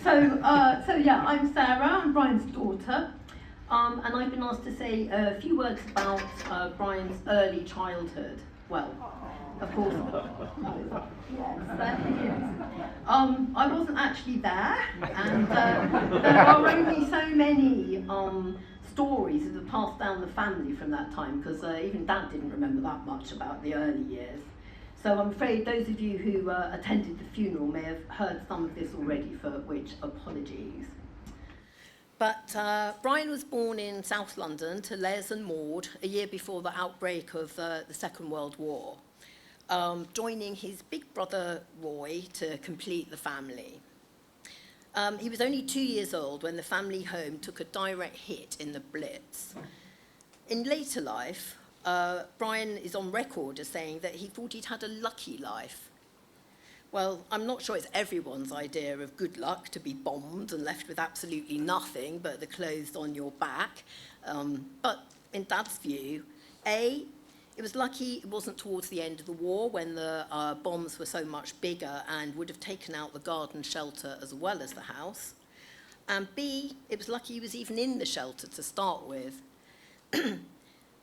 So yeah, I'm Sarah, I'm Brian's daughter, and I've been asked to say a few words about Brian's early childhood. Well, of course, yes, that is. I wasn't actually there, and there are only so many stories that have passed down the family from that time, because even Dad didn't remember that much about the early years. So I'm afraid those of you who attended the funeral may have heard some of this already, for which apologies. But Brian was born in South London to Les and Maud a year before the outbreak of the Second World War, joining his big brother Roy to complete the family. He was only 2 years old when the family home took a direct hit in the Blitz. In later life, Brian is on record as saying that he thought he'd had a lucky life. Well, I'm not sure it's everyone's idea of good luck to be bombed and left with absolutely nothing but the clothes on your back. But in Dad's view, A, it was lucky it wasn't towards the end of the war when the bombs were so much bigger and would have taken out the garden shelter as well as the house. And B, it was lucky he was even in the shelter to start with.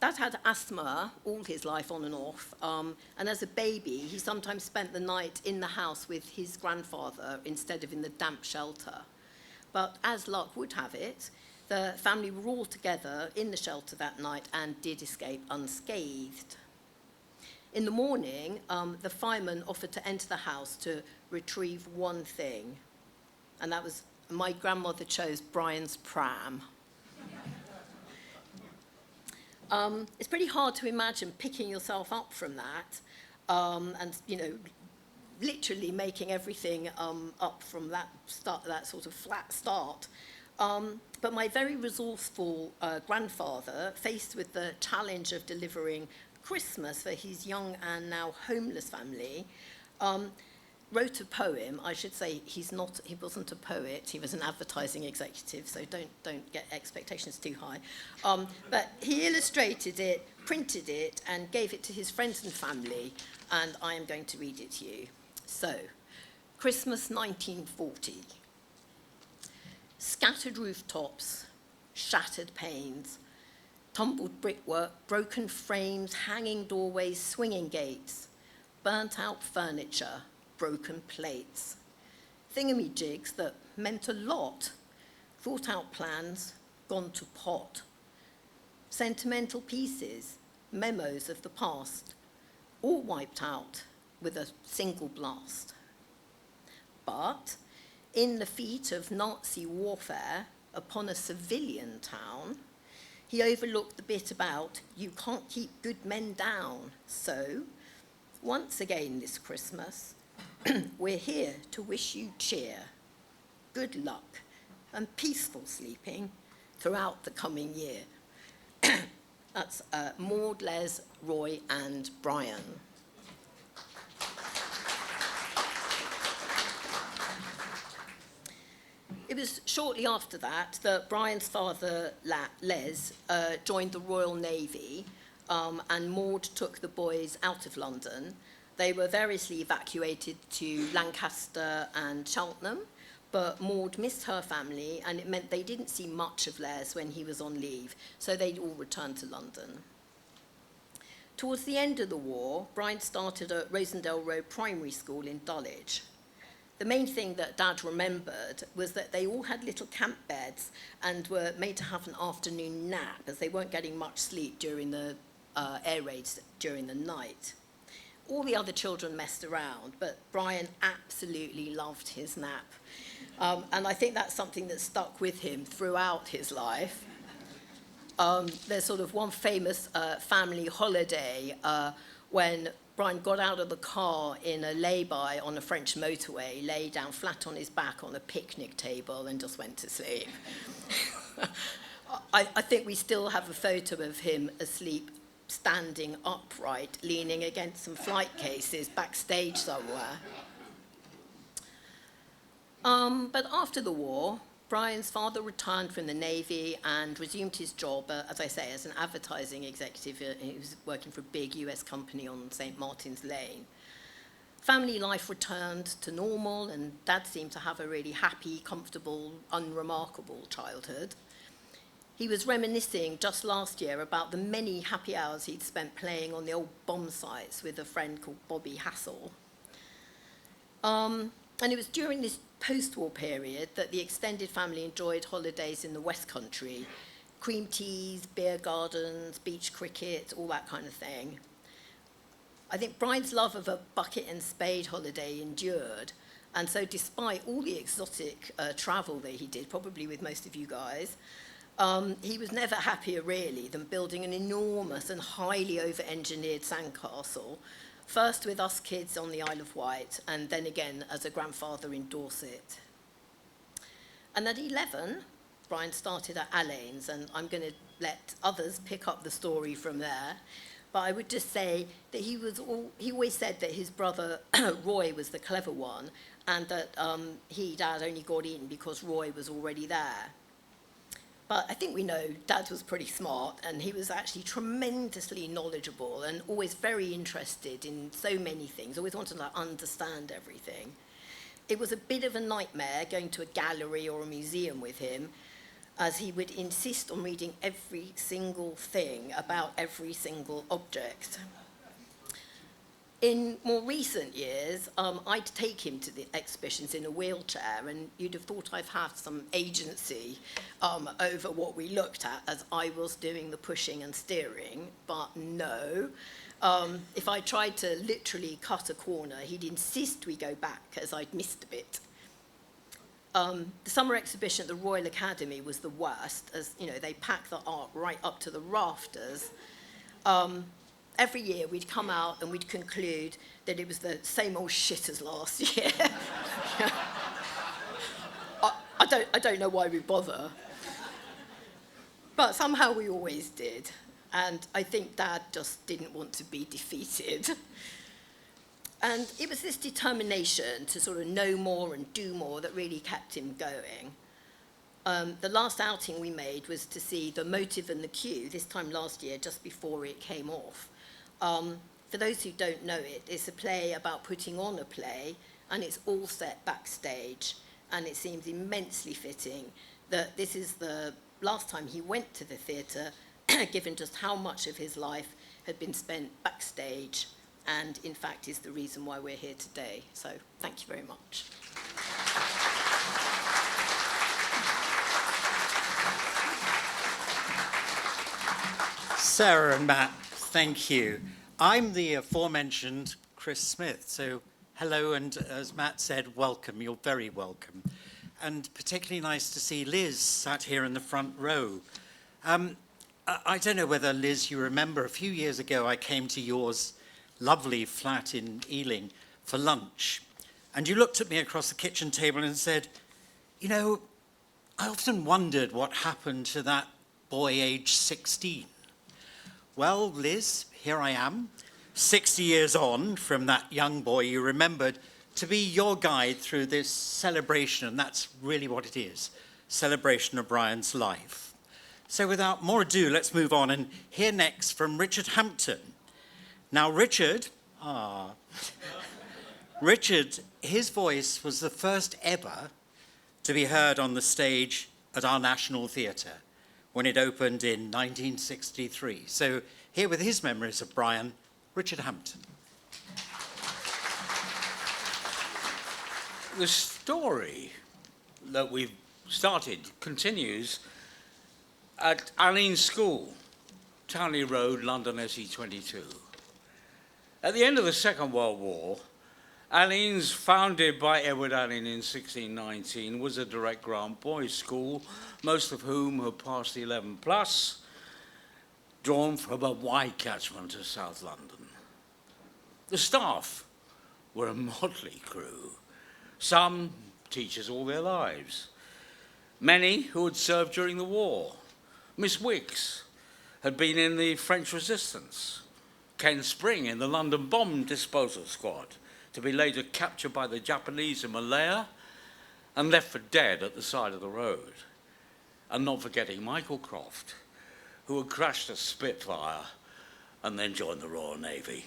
Dad had asthma all his life on and off, and as a baby, he sometimes spent the night in the house with his grandfather instead of in the damp shelter. But as luck would have it, the family were all together in the shelter that night and did escape unscathed. In the morning, the fireman offered to enter the house to retrieve one thing, and that was, my grandmother chose Brian's pram. It's pretty hard to imagine picking yourself up from that and, literally making everything up from that sort of flat start. But my very resourceful grandfather, faced with the challenge of delivering Christmas for his young and now homeless family, wrote a poem. I should say he wasn't a poet, he was an advertising executive, so don't get expectations too high. But he illustrated it, printed it, and gave it to his friends and family, and I am going to read it to you. So, Christmas 1940. Scattered rooftops, shattered panes, tumbled brickwork, broken frames, hanging doorways, swinging gates, burnt out furniture, broken plates, thingamajigs that meant a lot, thought out plans, gone to pot, sentimental pieces, memos of the past, all wiped out with a single blast. But in the feat of Nazi warfare upon a civilian town, he overlooked the bit about you can't keep good men down. So, once again this Christmas, we're here to wish you cheer, good luck, and peaceful sleeping throughout the coming year. That's Maud, Les, Roy, and Brian. It was shortly after that Brian's father, Les, joined the Royal Navy, and Maud took the boys out of London. They were variously evacuated to Lancaster and Cheltenham, but Maud missed her family, and it meant they didn't see much of Les when he was on leave, so they'd all returned to London. Towards the end of the war, Brian started at Rosendale Road Primary School in Dulwich. The main thing that Dad remembered was that they all had little camp beds and were made to have an afternoon nap, as they weren't getting much sleep during the air raids during the night. All the other children messed around, but Brian absolutely loved his nap. And I think that's something that stuck with him throughout his life. There's sort of one famous family holiday when Brian got out of the car in a lay-by on a French motorway, lay down flat on his back on a picnic table and just went to sleep. I think we still have a photo of him asleep, standing upright, leaning against some flight cases backstage somewhere. But after the war, Brian's father returned from the Navy and resumed his job, as I say, as an advertising executive. He was working for a big US company on St. Martin's Lane. Family life returned to normal, and Dad seemed to have a really happy, comfortable, unremarkable childhood. He was reminiscing just last year about the many happy hours he'd spent playing on the old bomb sites with a friend called Bobby Hassel. And it was during this post-war period that the extended family enjoyed holidays in the West Country, cream teas, beer gardens, beach cricket, all that kind of thing. I think Brian's love of a bucket and spade holiday endured, and so despite all the exotic travel that he did, probably with most of you guys, he was never happier really than building an enormous and highly over-engineered sandcastle, first with us kids on the Isle of Wight, and then again as a grandfather in Dorset. And at 11, Brian started at Allane's, and I'm going to let others pick up the story from there. But I would just say that he always said that his brother Roy was the clever one, and that Dad, only got in because Roy was already there. But I think we know Dad was pretty smart, and he was actually tremendously knowledgeable and always very interested in so many things, always wanted to understand everything. It was a bit of a nightmare going to a gallery or a museum with him, as he would insist on reading every single thing about every single object. In more recent years, I'd take him to the exhibitions in a wheelchair, and you'd have thought I've had some agency over what we looked at, as I was doing the pushing and steering, but no. If I tried to literally cut a corner, he'd insist we go back, as I'd missed a bit. The summer exhibition at the Royal Academy was the worst, as you know, they packed the art right up to the rafters. Every year we'd come out and we'd conclude that it was the same old shit as last year. I don't know why we bother. But somehow we always did. And I think Dad just didn't want to be defeated. And it was this determination to sort of know more and do more that really kept him going. The last outing we made was to see The Motive and the Cue, this time last year, just before it came off. For those who don't know it, it's a play about putting on a play, and it's all set backstage. And it seems immensely fitting that this is the last time he went to the theatre, given just how much of his life had been spent backstage, and in fact is the reason why we're here today. So thank you very much. Sarah and Matt, thank you. I'm the aforementioned Chris Smith, so hello, and as Matt said, welcome. You're very welcome. And particularly nice to see Liz sat here in the front row. I don't know whether, Liz, you remember, a few years ago I came to yours lovely flat in Ealing for lunch, and you looked at me across the kitchen table and said, you know, I often wondered what happened to that boy aged 16. Well, Liz, here I am, 60 years on from that young boy you remembered, to be your guide through this celebration, and that's really what it is, celebration of Brian's life. So without more ado, let's move on and hear next from Richard Hampton. Now, Richard, his voice was the first ever to be heard on the stage at our National Theatre when it opened in 1963. So here with his memories of Brian, Richard Hampton. The story that we've started continues at Alleyne's School, Townley Road, London SE22. At the end of the Second World War, Alleyne's, founded by Edward Alleyne in 1619, was a direct grant boys' school, most of whom had passed 11 plus, drawn from a wide catchment of South London. The staff were a motley crew, some teachers all their lives, many who had served during the war. Miss Wicks had been in the French resistance, Ken Spring in the London bomb disposal squad, to be later captured by the Japanese in Malaya and left for dead at the side of the road. And not forgetting Michael Croft, who had crashed a Spitfire and then joined the Royal Navy.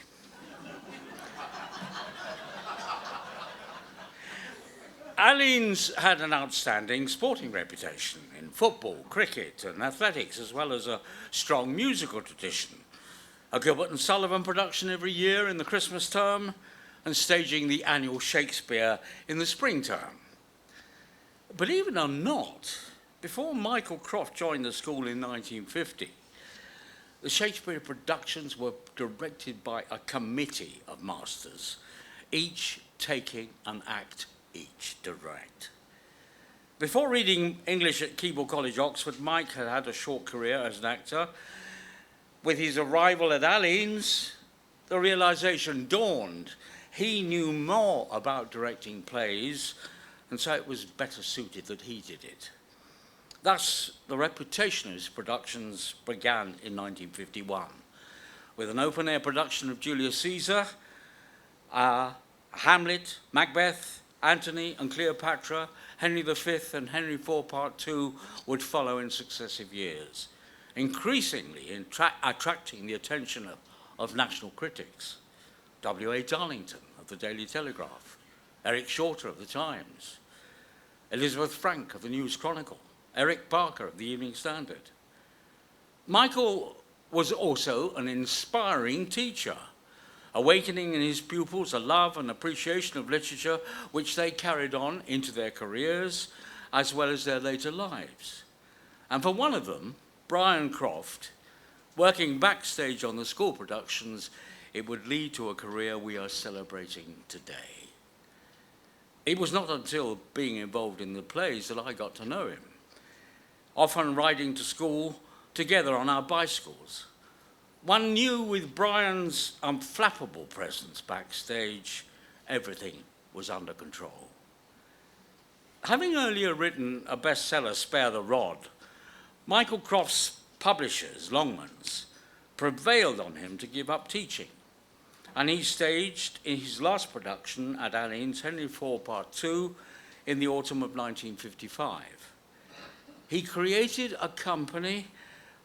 Alleyne's had an outstanding sporting reputation in football, cricket and athletics, as well as a strong musical tradition. A Gilbert and Sullivan production every year in the Christmas term, and staging the annual Shakespeare in the spring term. Believe it or not, before Michael Croft joined the school in 1950, the Shakespeare productions were directed by a committee of masters, each taking an act each direct. Before reading English at Keble College, Oxford, Mike had had a short career as an actor. With his arrival at Alleyne's, the realization dawned. He knew more about directing plays, and so it was better suited that he did it. Thus, the reputation of his productions began in 1951, with an open-air production of Julius Caesar, Hamlet, Macbeth, Antony and Cleopatra, Henry V and Henry IV Part II would follow in successive years, increasingly attracting the attention of national critics. W.A. Darlington of the Daily Telegraph, Eric Shorter of the Times, Elizabeth Frank of the News Chronicle, Eric Barker of the Evening Standard. Michael was also an inspiring teacher, awakening in his pupils a love and appreciation of literature which they carried on into their careers as well as their later lives. And for one of them, Brian Croft, working backstage on the school productions, it would lead to a career we are celebrating today. It was not until being involved in the plays that I got to know him, often riding to school together on our bicycles. One knew with Brian's unflappable presence backstage, everything was under control. Having earlier written a bestseller, Spare the Rod, Michael Croft's publishers, Longmans, prevailed on him to give up teaching, and he staged in his last production at Alleyne's Henry IV Part II in the autumn of 1955. He created a company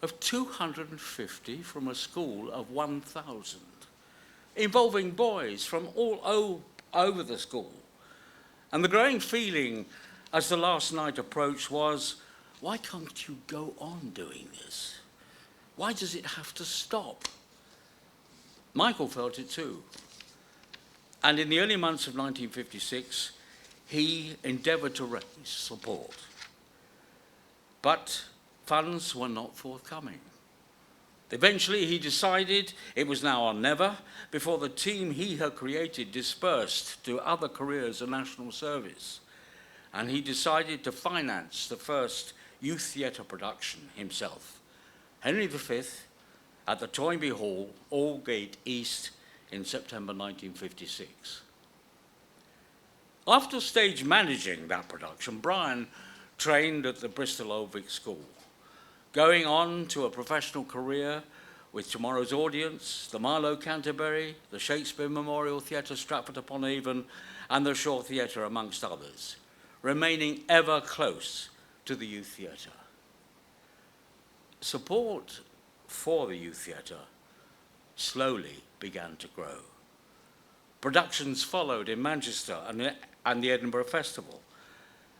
of 250 from a school of 1,000, involving boys from all over the school. And the growing feeling as the last night approached was, why can't you go on doing this? Why does it have to stop? Michael felt it too. And in the early months of 1956, he endeavored to raise support. But funds were not forthcoming. Eventually, he decided it was now or never before the team he had created dispersed to other careers and national service. And he decided to finance the first youth theatre production himself, Henry V at the Toynbee Hall, Aldgate East, in September 1956. After stage managing that production, Brian trained at the Bristol Old Vic School, going on to a professional career with Tomorrow's Audience, the Marlowe Canterbury, the Shakespeare Memorial Theatre Stratford-upon-Avon, and the Shaw Theatre, amongst others, remaining ever close to the youth theatre. Support for the youth theatre slowly began to grow. Productions followed in Manchester and the Edinburgh Festival,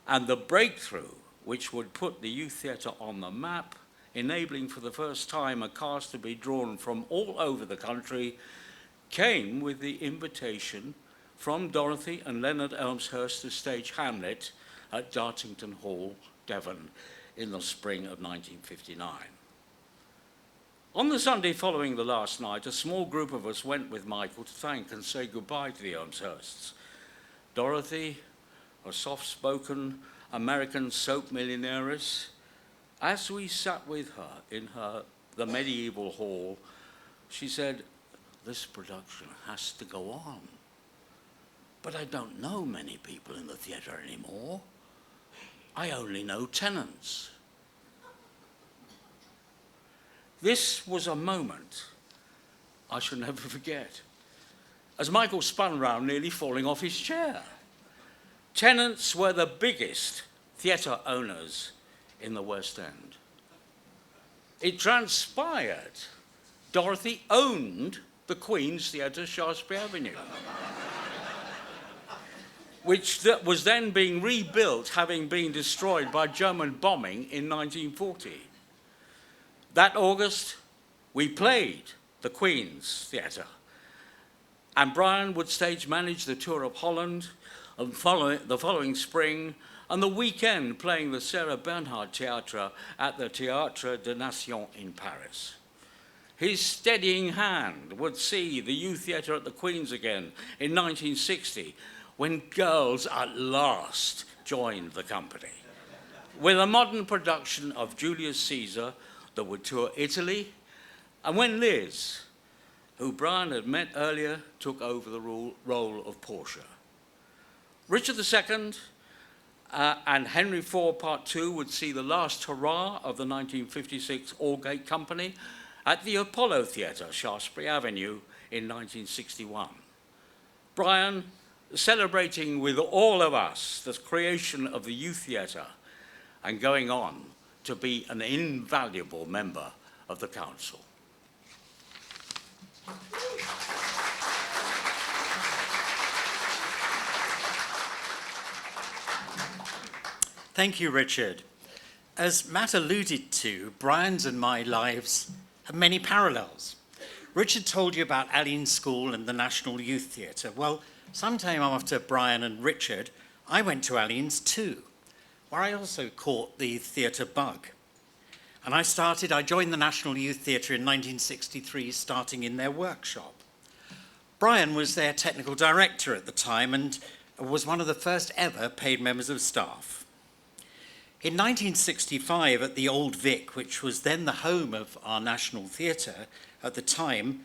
and the breakthrough which would put the youth theatre on the map, enabling for the first time a cast to be drawn from all over the country, came with the invitation from Dorothy and Leonard Elmshurst to stage Hamlet at Dartington Hall, Devon, in the spring of 1959. On the Sunday following the last night, a small group of us went with Michael to thank and say goodbye to the Elmshursts. Dorothy, a soft-spoken American soap millionairess, as we sat with her in the medieval hall, she said, "This production has to go on. But I don't know many people in the theatre anymore. I only know tenants." This was a moment I shall never forget, as Michael spun round, nearly falling off his chair. Tenants were the biggest theatre owners in the West End. It transpired Dorothy owned the Queen's Theatre, Shaftesbury Avenue. which was then being rebuilt, having been destroyed by German bombing in 1940. That August, we played the Queen's Theatre, and Brian would stage manage the tour of Holland, and the following spring, and the weekend playing the Sarah Bernhardt Theatre at the Théâtre des Nations in Paris. His steadying hand would see the youth theatre at the Queen's again in 1960, when girls at last joined the company, with a modern production of Julius Caesar that would tour Italy, and when Liz, who Brian had met earlier, took over the role of Portia. Richard II and Henry IV Part II would see the last hurrah of the 1956 Aldgate Company at the Apollo Theatre, Shaftesbury Avenue, in 1961. Brian, celebrating with all of us the creation of the youth theatre and going on to be an invaluable member of the council. Thank you, Richard. As Matt alluded to, Brian's and my lives have many parallels. Richard told you about Alleyne School and the National Youth Theatre. Well, sometime after Brian and Richard, I went to Alleyne's too, where I also caught the theatre bug. And I joined the National Youth Theatre in 1963, starting in their workshop. Brian was their technical director at the time and was one of the first ever paid members of staff. In 1965, at the Old Vic, which was then the home of our National Theatre at the time,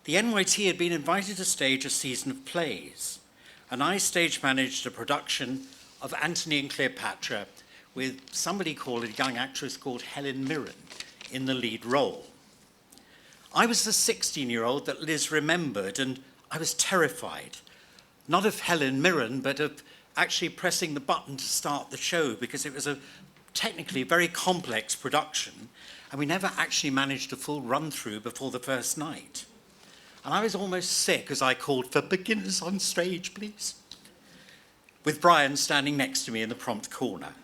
the NYT had been invited to stage a season of plays, and I stage managed a production of Antony and Cleopatra with somebody called, a young actress called Helen Mirren, in the lead role. I was the 16-year-old that Liz remembered, and I was terrified, not of Helen Mirren, but of actually pressing the button to start the show, because it was a technically very complex production, and we never actually managed a full run-through before the first night. And I was almost sick as I called for beginners on stage, please, with Brian standing next to me in the prompt corner.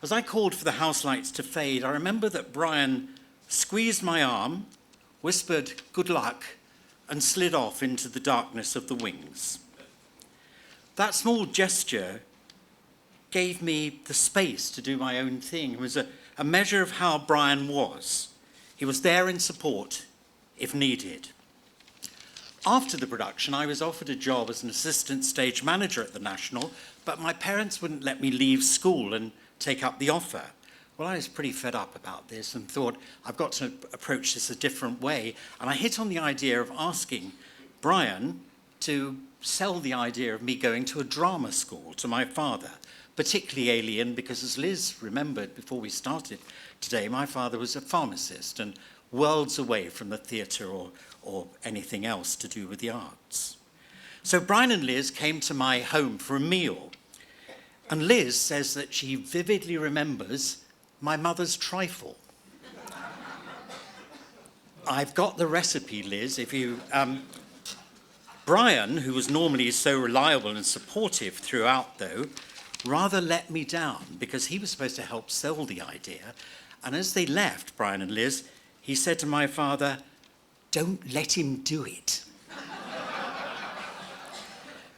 As I called for the house lights to fade, I remember that Brian squeezed my arm, whispered good luck, and slid off into the darkness of the wings. That small gesture gave me the space to do my own thing. It was a measure of how Brian was. He was there in support if needed. After the production, I was offered a job as an assistant stage manager at the National, but my parents wouldn't let me leave school and take up the offer. Well, I was pretty fed up about this and thought, I've got to approach this a different way. And I hit on the idea of asking Brian to sell the idea of me going to a drama school to my father, particularly alien because, as Liz remembered before we started today, my father was a pharmacist and worlds away from the theatre or anything else to do with the arts. So Brian and Liz came to my home for a meal, and Liz says that she vividly remembers my mother's trifle. I've got the recipe, Liz, if you... Brian, who was normally so reliable and supportive throughout, though, rather let me down because he was supposed to help sell the idea. And as they left, Brian and Liz, he said to my father, "Don't let him do it."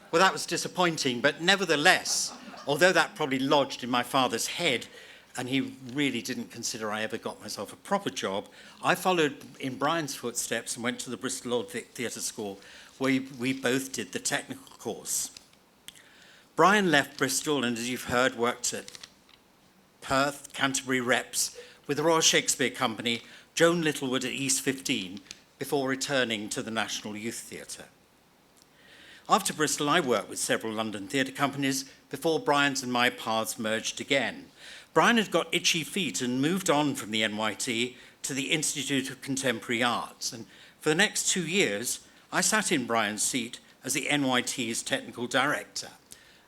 Well, that was disappointing, but nevertheless, although that probably lodged in my father's head, and he really didn't consider I ever got myself a proper job, I followed in Brian's footsteps and went to the Bristol Old Vic Theatre School, where we both did the technical course. Brian left Bristol and, as you've heard, worked at Perth, Canterbury Reps, with the Royal Shakespeare Company, Joan Littlewood at East 15, before returning to the National Youth Theatre. After Bristol, I worked with several London theatre companies before Brian's and my paths merged again. Brian had got itchy feet and moved on from the NYT to the Institute of Contemporary Arts, and for the next 2 years, I sat in Brian's seat as the NYT's technical director,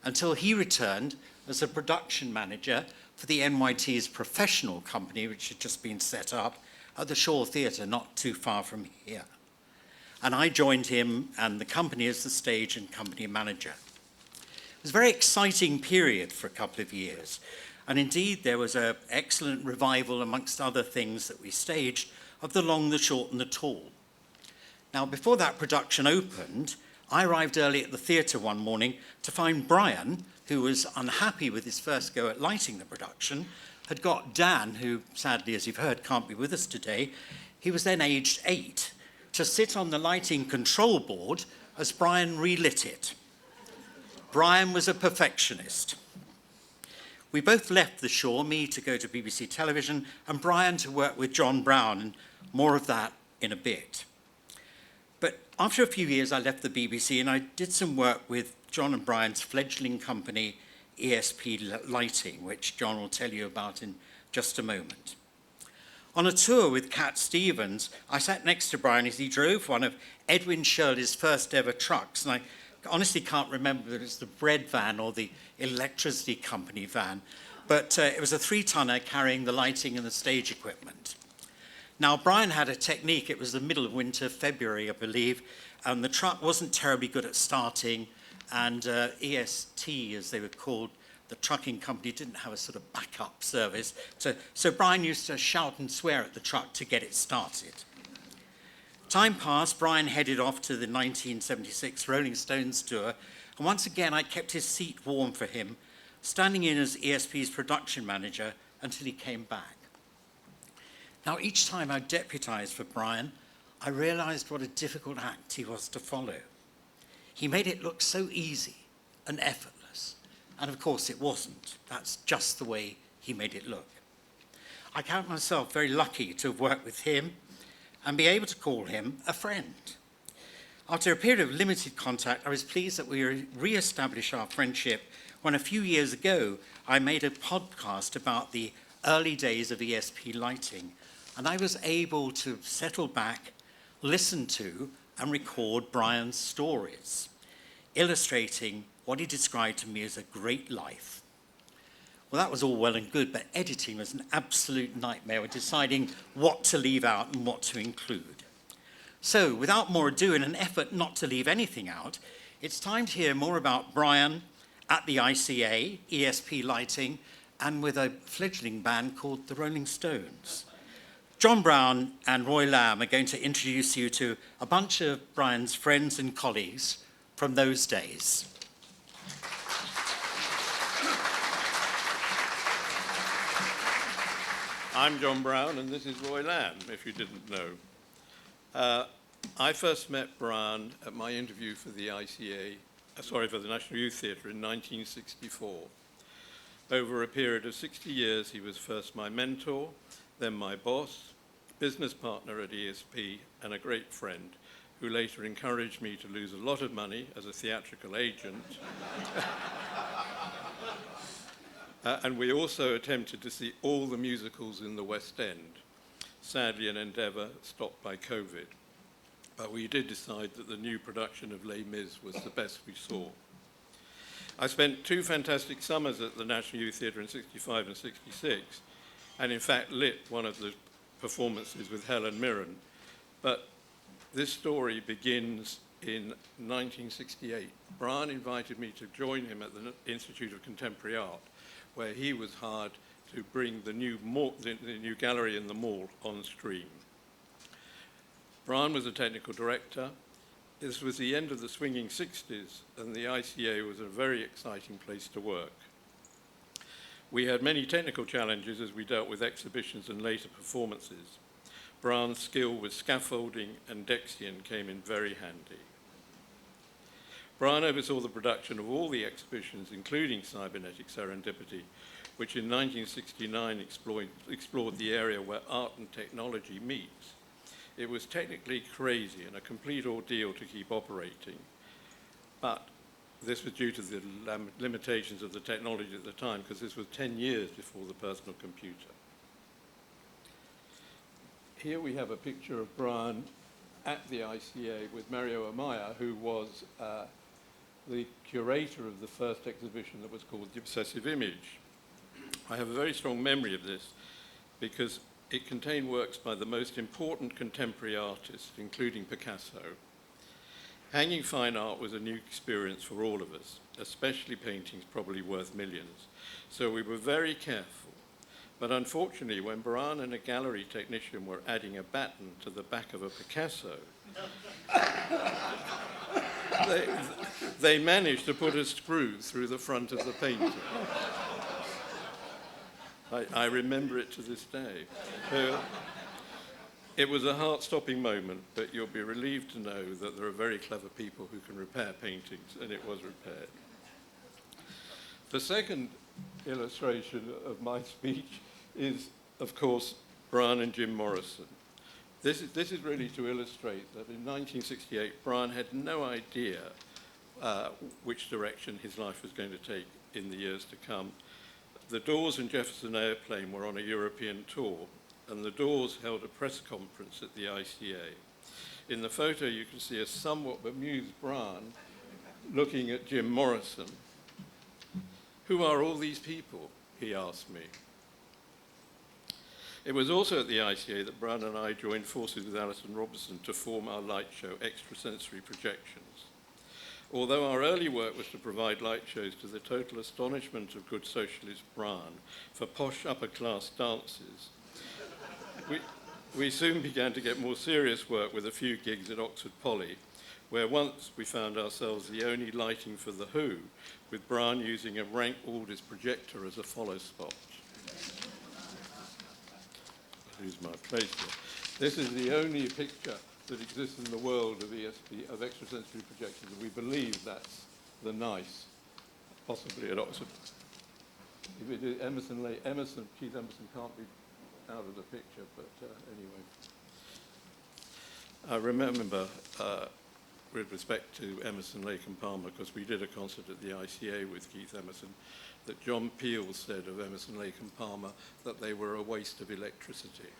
until he returned as a production manager for the NYT's professional company, which had just been set up at the Shaw Theatre, not too far from here. And I joined him and the company as the stage and company manager. It was a very exciting period for a couple of years. And indeed, there was an excellent revival, amongst other things that we staged, of The Long, the Short and the Tall. Now, before that production opened, I arrived early at the theatre one morning to find Brian, who was unhappy with his first go at lighting the production, had got Dan, who sadly, as you've heard, can't be with us today, he was then aged 8, to sit on the lighting control board as Brian relit it. Brian was a perfectionist. We both left the shore, me to go to BBC Television and Brian to work with John Brown, and more of that in a bit. But after a few years, I left the BBC and I did some work with John and Brian's fledgling company, ESP Lighting, which John will tell you about in just a moment. On a tour with Cat Stevens, I sat next to Brian as he drove one of Edwin Shirley's first ever trucks, and I honestly can't remember if it was the bread van or the electricity company van, but it was a 3-tonner carrying the lighting and the stage equipment. Now, Brian had a technique. It was the middle of winter, February, I believe, and the truck wasn't terribly good at starting, and EST, as they were called, the trucking company, didn't have a sort of backup service. So Brian used to shout and swear at the truck to get it started. Time passed, Brian headed off to the 1976 Rolling Stones tour, and once again I kept his seat warm for him, standing in as ESP's production manager until he came back. Now, each time I deputised for Brian, I realised what a difficult act he was to follow. He made it look so easy and effortless, and of course it wasn't. That's just the way he made it look. I count myself very lucky to have worked with him and be able to call him a friend. After a period of limited contact, I was pleased that we re-established our friendship when a few years ago I made a podcast about the early days of ESP Lighting, and I was able to settle back, listen to, and record Brian's stories, illustrating what he described to me as a great life. Well, that was all well and good, but editing was an absolute nightmare with deciding what to leave out and what to include. So, without more ado, in an effort not to leave anything out, it's time to hear more about Brian at the ICA, ESP Lighting, and with a fledgling band called the Rolling Stones. John Brown and Roy Lamb are going to introduce you to a bunch of Brian's friends and colleagues from those days. I'm John Brown, and this is Roy Lamb, if you didn't know. I first met Brian at my interview for the for the National Youth Theatre in 1964. Over a period of 60 years, he was first my mentor, then my boss, business partner at ESP, and a great friend, who later encouraged me to lose a lot of money as a theatrical agent. And we also attempted to see all the musicals in the West End. Sadly, an endeavour stopped by COVID. But we did decide that the new production of Les Mis was the best we saw. I spent 2 fantastic summers at the National Youth Theatre in 65 and 66, and in fact lit one of the performances with Helen Mirren. But this story begins in 1968. Brian invited me to join him at the Institute of Contemporary Art, where he was hired to bring the new gallery in the mall on stream. Brian was a technical director. This was the end of the swinging 60s, and the ICA was a very exciting place to work. We had many technical challenges as we dealt with exhibitions and later performances. Brian's skill with scaffolding and Dexian came in very handy. Brian oversaw the production of all the exhibitions, including Cybernetic Serendipity, which in 1969 explored the area where art and technology meet. It was technically crazy and a complete ordeal to keep operating, but this was due to the limitations of the technology at the time, because this was 10 years before the personal computer. Here we have a picture of Brian at the ICA with Mario Amaya, who was the curator of the first exhibition that was called The Obsessive Image. I have a very strong memory of this because it contained works by the most important contemporary artists, including Picasso. Hanging fine art was a new experience for all of us, especially paintings probably worth millions. So we were very careful. But unfortunately, when Brian and a gallery technician were adding a batten to the back of a Picasso, they managed to put a screw through the front of the painting. I remember it to this day. It was a heart-stopping moment, but you'll be relieved to know that there are very clever people who can repair paintings, and it was repaired. The second illustration of my speech is, of course, Brian and Jim Morrison. This is really to illustrate that in 1968, Brian had no idea which direction his life was going to take in the years to come. The Doors and Jefferson Airplane were on a European tour, and the Doors held a press conference at the ICA. In the photo, you can see a somewhat bemused Brian looking at Jim Morrison. "Who are all these people?" he asked me. It was also at the ICA that Brian and I joined forces with Alison Robertson to form our light show, Extrasensory Projections. Although our early work was to provide light shows to the total astonishment of good socialist Brian for posh upper-class dances, we soon began to get more serious work with a few gigs at Oxford Poly, where once we found ourselves the only lighting for The Who, with Brian using a Rank Aldis projector as a follow spot. Lose my place here. This is the only picture that exists in the world of ESP, of extrasensory projections, and we believe that's the nice, possibly at Oxford. If it is Keith Emerson can't be out of the picture, but anyway. I remember, with respect to Emerson, Lake and Palmer, because we did a concert at the ICA with Keith Emerson, that John Peel said of Emerson, Lake and Palmer that they were a waste of electricity.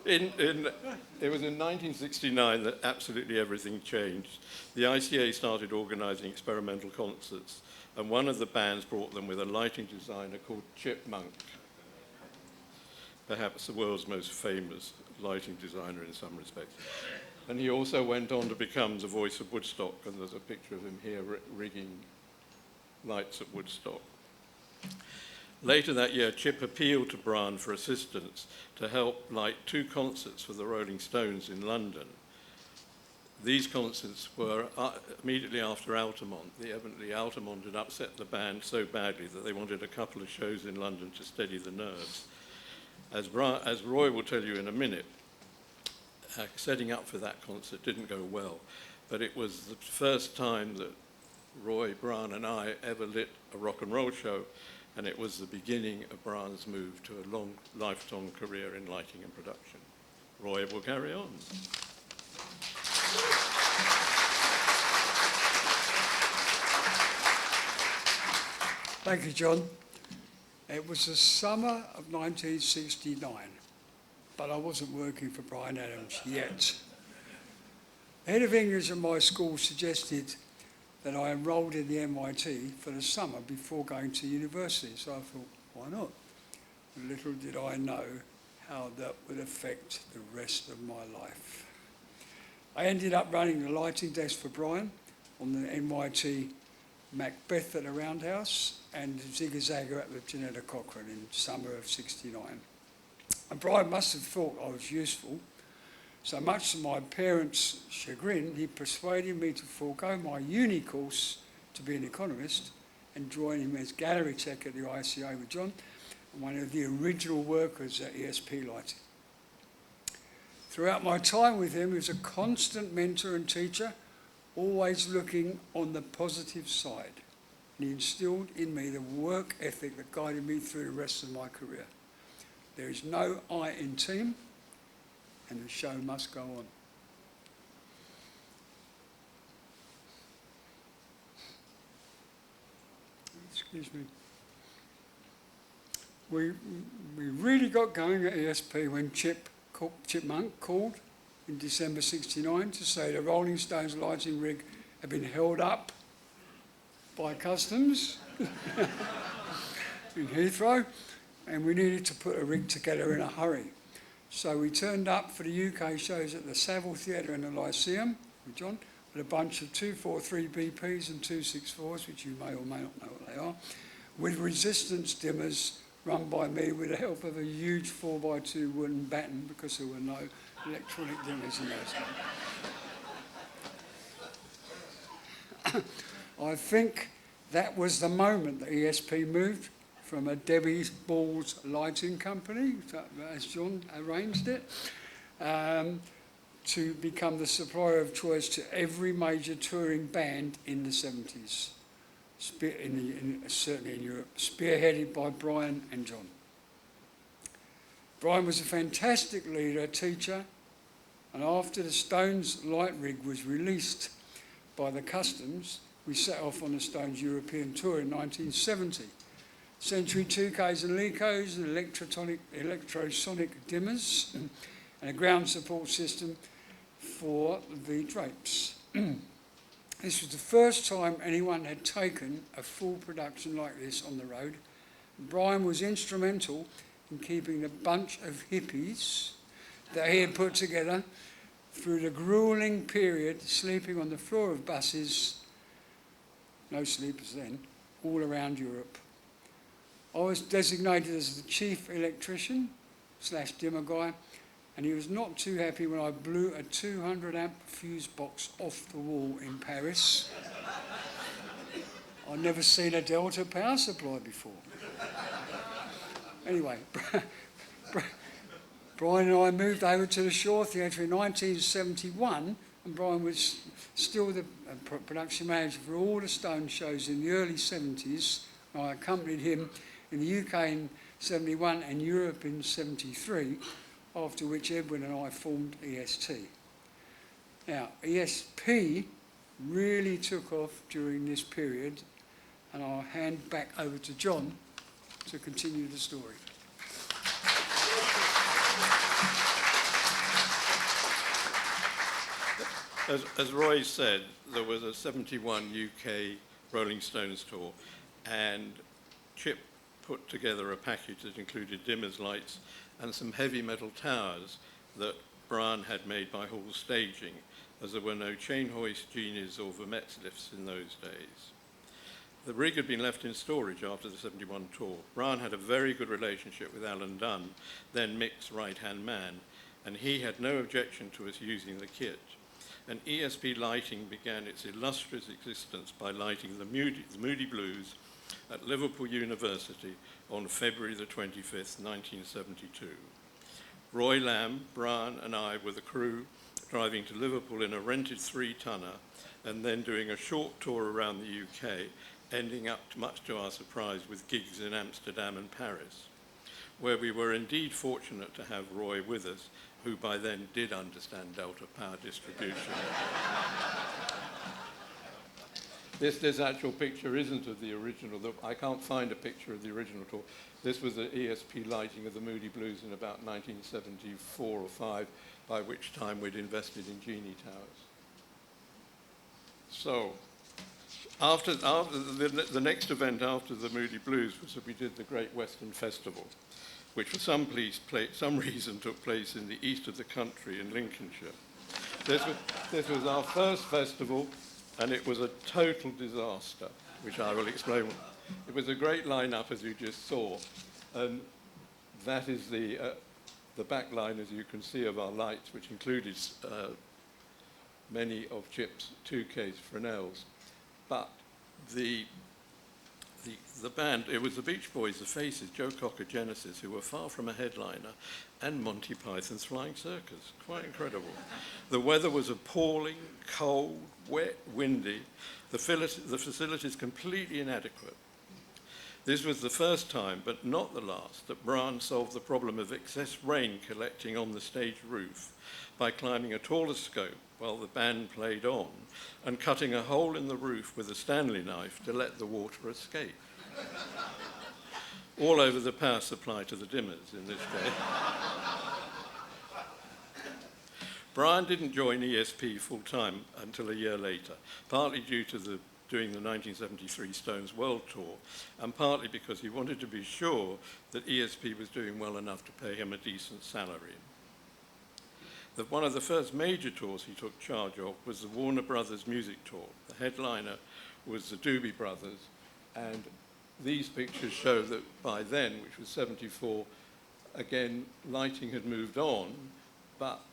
It was in 1969 that absolutely everything changed. The ICA started organising experimental concerts, and one of the bands brought them with a lighting designer called Chipmunk, perhaps the world's most famous lighting designer in some respects. And he also went on to become the voice of Woodstock, and there's a picture of him here rigging lights at Woodstock. Later that year, Chip appealed to Brian for assistance to help light 2 concerts for the Rolling Stones in London. These concerts were immediately after Altamont. The Altamont had upset the band so badly that they wanted a couple of shows in London to steady the nerves. As Roy will tell you in a minute, setting up for that concert didn't go well, but it was the first time that Roy, Brian and I ever lit a rock and roll show, and it was the beginning of Brian's move to a long, lifelong career in lighting and production. Roy will carry on. Thank you, John. It was the summer of 1969, but I wasn't working for Brian Adams yet. The head of English at my school suggested that I enrolled in the MIT for the summer before going to university, so I thought, why not? Little did I know how that would affect the rest of my life. I ended up running the lighting desk for Brian on the MIT Macbeth at the Roundhouse and Zigga-Zagga at the Janetta Cochrane in summer of '69. And Brian must have thought I was useful. So much to my parents' chagrin, he persuaded me to forego my uni course to be an economist and join him as gallery tech at the ICA with John, and one of the original workers at ESP Lighting. Throughout my time with him, he was a constant mentor and teacher, always looking on the positive side. And he instilled in me the work ethic that guided me through the rest of my career. There is no I in team, and the show must go on. Excuse me. We really got going at ESP when Chipmunk called in December '69 to say the Rolling Stones lighting rig had been held up by customs. in Heathrow, and we needed to put a rig together in a hurry. So we turned up for the UK shows at the Savile Theatre in the Lyceum with John, with a bunch of 243 BPs and 264s, which you may or may not know what they are, with resistance dimmers run by me with the help of a huge 4x2 wooden batten, because there were no electronic dimmers in those days. I think that was the moment that ESP moved from a Debbie's Balls lighting company, as John arranged it, to become the supplier of choice to every major touring band in the 70s, certainly in Europe, spearheaded by Brian and John. Brian was a fantastic leader, teacher, and after the Stones light rig was released by the Customs, we set off on the Stones European tour in 1970. Century 2Ks and Lecos, and electrosonic dimmers, and a ground support system for the drapes. This was the first time anyone had taken a full production like this on the road. Brian was instrumental in keeping the bunch of hippies that he had put together through the gruelling period, sleeping on the floor of buses, no sleepers then, all around Europe. I was designated as the chief electrician / dimmer guy, and he was not too happy when I blew a 200 amp fuse box off the wall in Paris. I'd never seen a Delta power supply before. Anyway, Brian and I moved over to the Shore Theatre in 1971, and Brian was still the production manager for all the Stone shows in the early 70s. I accompanied him in the UK in 71 and Europe in 73, after which Edwin and I formed EST. Now, ESP really took off during this period, and I'll hand back over to John to continue the story. As Roy said, there was a 71 UK Rolling Stones tour, and Chip put together a package that included dimmers, lights, and some heavy metal towers that Brian had made by Hall Staging, as there were no chain hoist, genies, or Vermets lifts in those days. The rig had been left in storage after the 71 tour. Brian had a very good relationship with Alan Dunn, then Mick's right-hand man, and he had no objection to us using the kit. And ESP Lighting began its illustrious existence by lighting the Moody Blues at Liverpool University on February the 25th, 1972. Roy Lamb, Brian and I were the crew driving to Liverpool in a rented 3-tonner and then doing a short tour around the UK, ending up, much to our surprise, with gigs in Amsterdam and Paris, where we were indeed fortunate to have Roy with us, who by then did understand Delta power distribution. This actual picture isn't of the original. I can't find a picture of the original tour. This was the ESP lighting of the Moody Blues in about 1974 or 5, by which time we'd invested in Genie Towers. So, after the next event after the Moody Blues was that we did the Great Western Festival, which for some reason took place in the east of the country in Lincolnshire. This was our first festival, and it was a total disaster, which I will explain. It was a great lineup, as you just saw, and that is the back line, as you can see, of our lights, which included many of Chip's 2Ks Fresnels. But the band, it was the Beach Boys, the Faces, Joe Cocker, Genesis, who were far from a headliner, and Monty Python's Flying Circus. Quite incredible. The weather was appalling, cold, wet, windy. The facilities completely inadequate. This was the first time, but not the last, that Brian solved the problem of excess rain collecting on the stage roof by climbing a taller scope while the band played on and cutting a hole in the roof with a Stanley knife to let the water escape. All over the power supply to the dimmers in this case. Brian didn't join ESP full-time until a year later, partly due to the doing the 1973 Stones World Tour, and partly because he wanted to be sure that ESP was doing well enough to pay him a decent salary. One of the first major tours he took charge of was the Warner Brothers Music Tour. The headliner was the Doobie Brothers, and these pictures show that by then, which was 74, again, lighting had moved on, but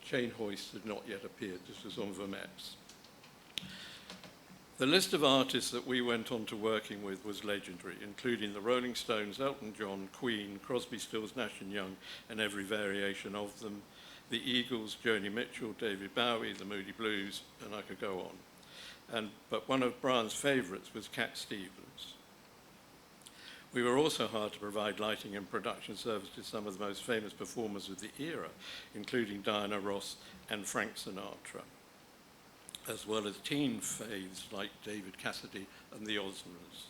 chain hoists had not yet appeared. This was on Vermetz. The list of artists that we went on to working with was legendary, including the Rolling Stones, Elton John, Queen, Crosby, Stills, Nash & Young, and every variation of them, the Eagles, Joni Mitchell, David Bowie, the Moody Blues, and I could go on. But one of Brian's favourites was Cat Stevens. We were also hard to provide lighting and production service to some of the most famous performers of the era, including Diana Ross and Frank Sinatra, as well as teen faves like David Cassidy and the Osmonds.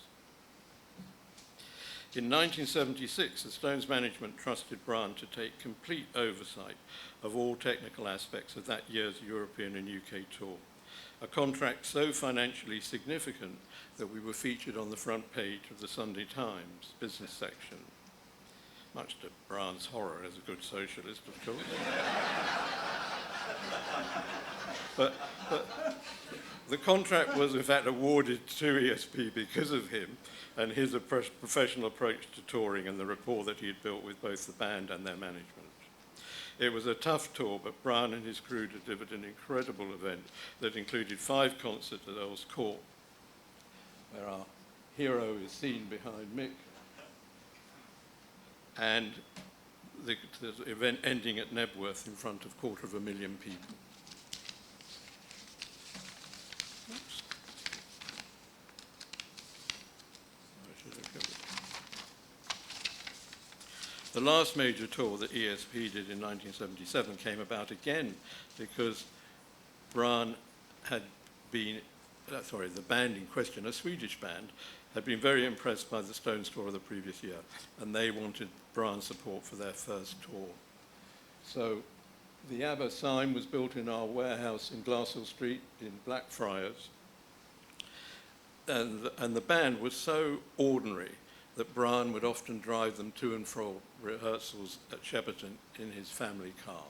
In 1976, the Stones management trusted Brian to take complete oversight of all technical aspects of that year's European and UK tour, a contract so financially significant that we were featured on the front page of the Sunday Times business section, much to Brian's horror as a good socialist, of course. But the contract was in fact awarded to ESP because of him and his professional approach to touring and the rapport that he had built with both the band and their management. It was a tough tour, but Brian and his crew delivered an incredible event that included 5 concerts at Earl's Court, where our hero is seen behind Mick, and the event ending at Nebworth in front of 250,000 people. Oops. The last major tour that ESP did in 1977 came about again because Brian had been, the band in question, a Swedish band, had been very impressed by the Stones tour of the previous year, and they wanted Brian's support for their first tour. So the ABBA sign was built in our warehouse in Glassell Street in Blackfriars, and the band was so ordinary that Brian would often drive them to and fro rehearsals at Shepperton in his family car.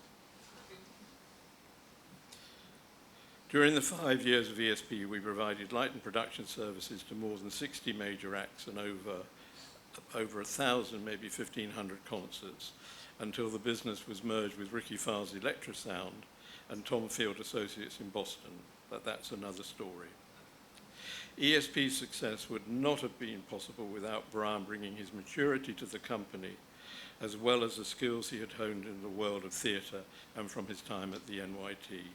During the 5 years of ESP, we provided light and production services to more than 60 major acts and over 1,000, maybe 1,500 concerts, until the business was merged with Ricky Farr's Electrosound and Tom Field Associates in Boston, but that's another story. ESP's success would not have been possible without Brian bringing his maturity to the company, as well as the skills he had honed in the world of theatre and from his time at the NYT,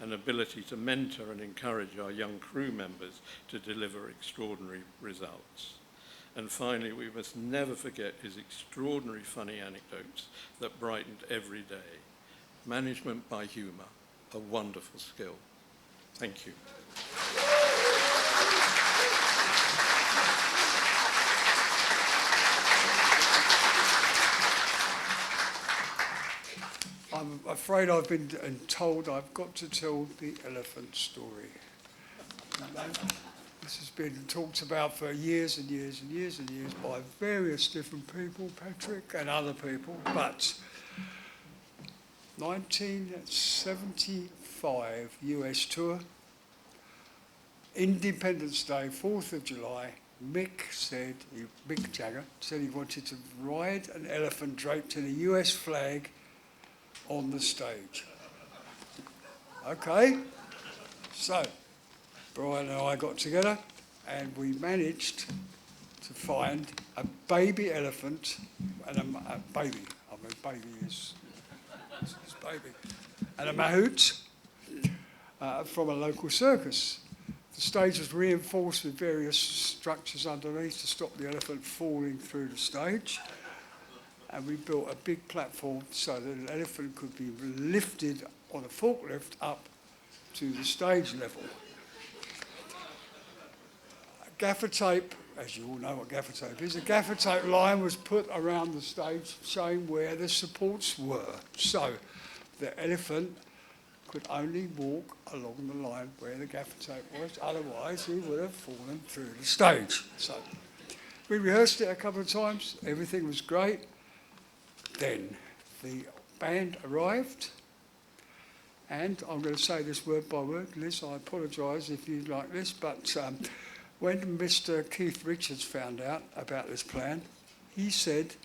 an ability to mentor and encourage our young crew members to deliver extraordinary results. And finally, we must never forget his extraordinary funny anecdotes that brightened every day. Management by humour, a wonderful skill. Thank you. I'm afraid I've been told I've got to tell the elephant story. This has been talked about for years and years and years and years by various different people, Patrick and other people, but 1975 US tour, Independence Day, 4th of July, Mick Jagger said he wanted to ride an elephant draped in a US flag on the stage. Okay, so Brian and I got together and we managed to find a baby elephant and a baby, I mean baby is baby, and a mahout from a local circus. The stage was reinforced with various structures underneath to stop the elephant falling through the stage. And we built a big platform so that an elephant could be lifted on a forklift up to the stage level. Gaffer tape, as you all know what gaffer tape is, a gaffer tape line was put around the stage showing where the supports were. So the elephant could only walk along the line where the gaffer tape was, otherwise he would have fallen through the stage. So we rehearsed it a couple of times, everything was great. Then the band arrived, and I'm going to say this word by word. Liz, I apologise if you like this, but when Mr. Keith Richards found out about this plan, he said,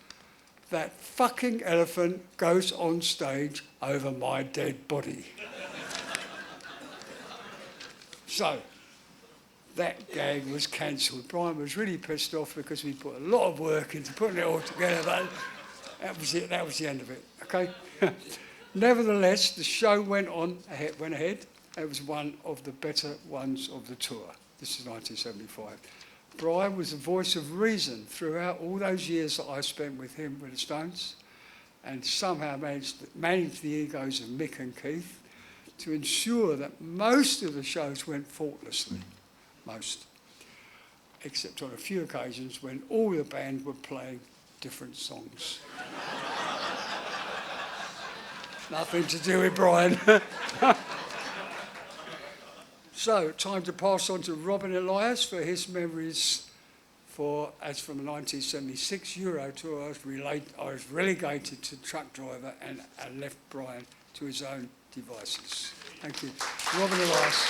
"That fucking elephant goes on stage over my dead body." So that gag was cancelled. Brian was really pissed off because we put a lot of work into putting it all together. But that was it. That was the end of it. Okay. Nevertheless, the show went ahead. It was one of the better ones of the tour. This is 1975. Brian was the voice of reason throughout all those years that I spent with him with the Stones, and somehow managed the egos of Mick and Keith to ensure that most of the shows went faultlessly. Most. Except on a few occasions when all the band were playing different songs. Nothing to do with Brian. So, time to pass on to Robin Elias for his memories as from the 1976 Euro tour. I was relegated to truck driver and left Brian to his own devices. Thank you. Robin Elias.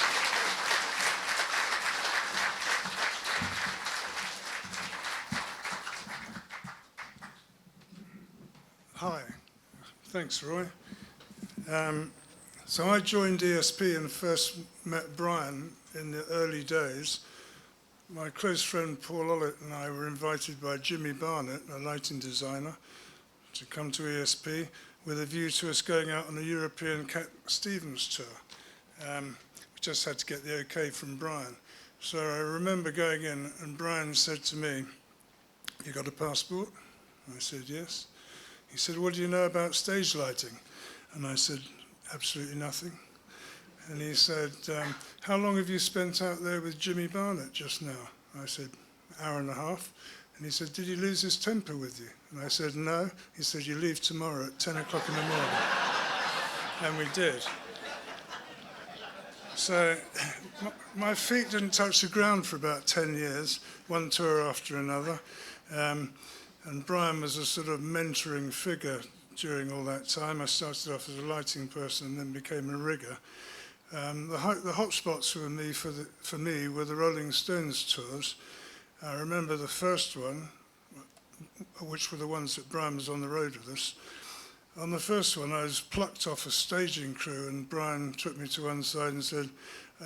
Hi, thanks Roy. So I joined ESP and first met Brian in the early days. My close friend Paul Ollett and I were invited by Jimmy Barnett, a lighting designer, to come to ESP with a view to us going out on a European Cat Stevens tour. We just had to get the okay from Brian. So I remember going in and Brian said to me, "You got a passport?" I said, "Yes." He said, "What do you know about stage lighting?" And I said, "Absolutely nothing." And he said, "How long have you spent out there with Jimmy Barnett just now?" I said, "Hour and a half." And he said, "Did he lose his temper with you?" And I said, "No." He said, "You leave tomorrow at 10 o'clock in the morning." And we did. So my feet didn't touch the ground for about 10 years, one tour after another. And Brian was a sort of mentoring figure during all that time. I started off as a lighting person and then became a rigger. The hot spots for me were the Rolling Stones tours. I remember the first one, which were the ones that Brian was on the road with us. On the first one, I was plucked off a staging crew, and Brian took me to one side and said,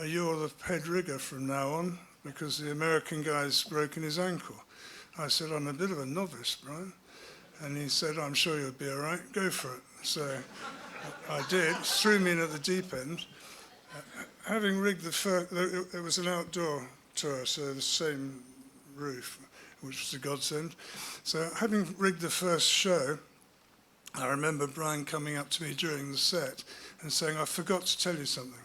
"You're the head rigger from now on, because the American guy's broken his ankle." I said, "I'm a bit of a novice, Brian." And he said, "I'm sure you'll be all right, go for it." So I did, threw me in at the deep end. Having rigged the first, it was an outdoor tour, so the same roof, which was a godsend. So having rigged the first show, I remember Brian coming up to me during the set and saying, "I forgot to tell you something."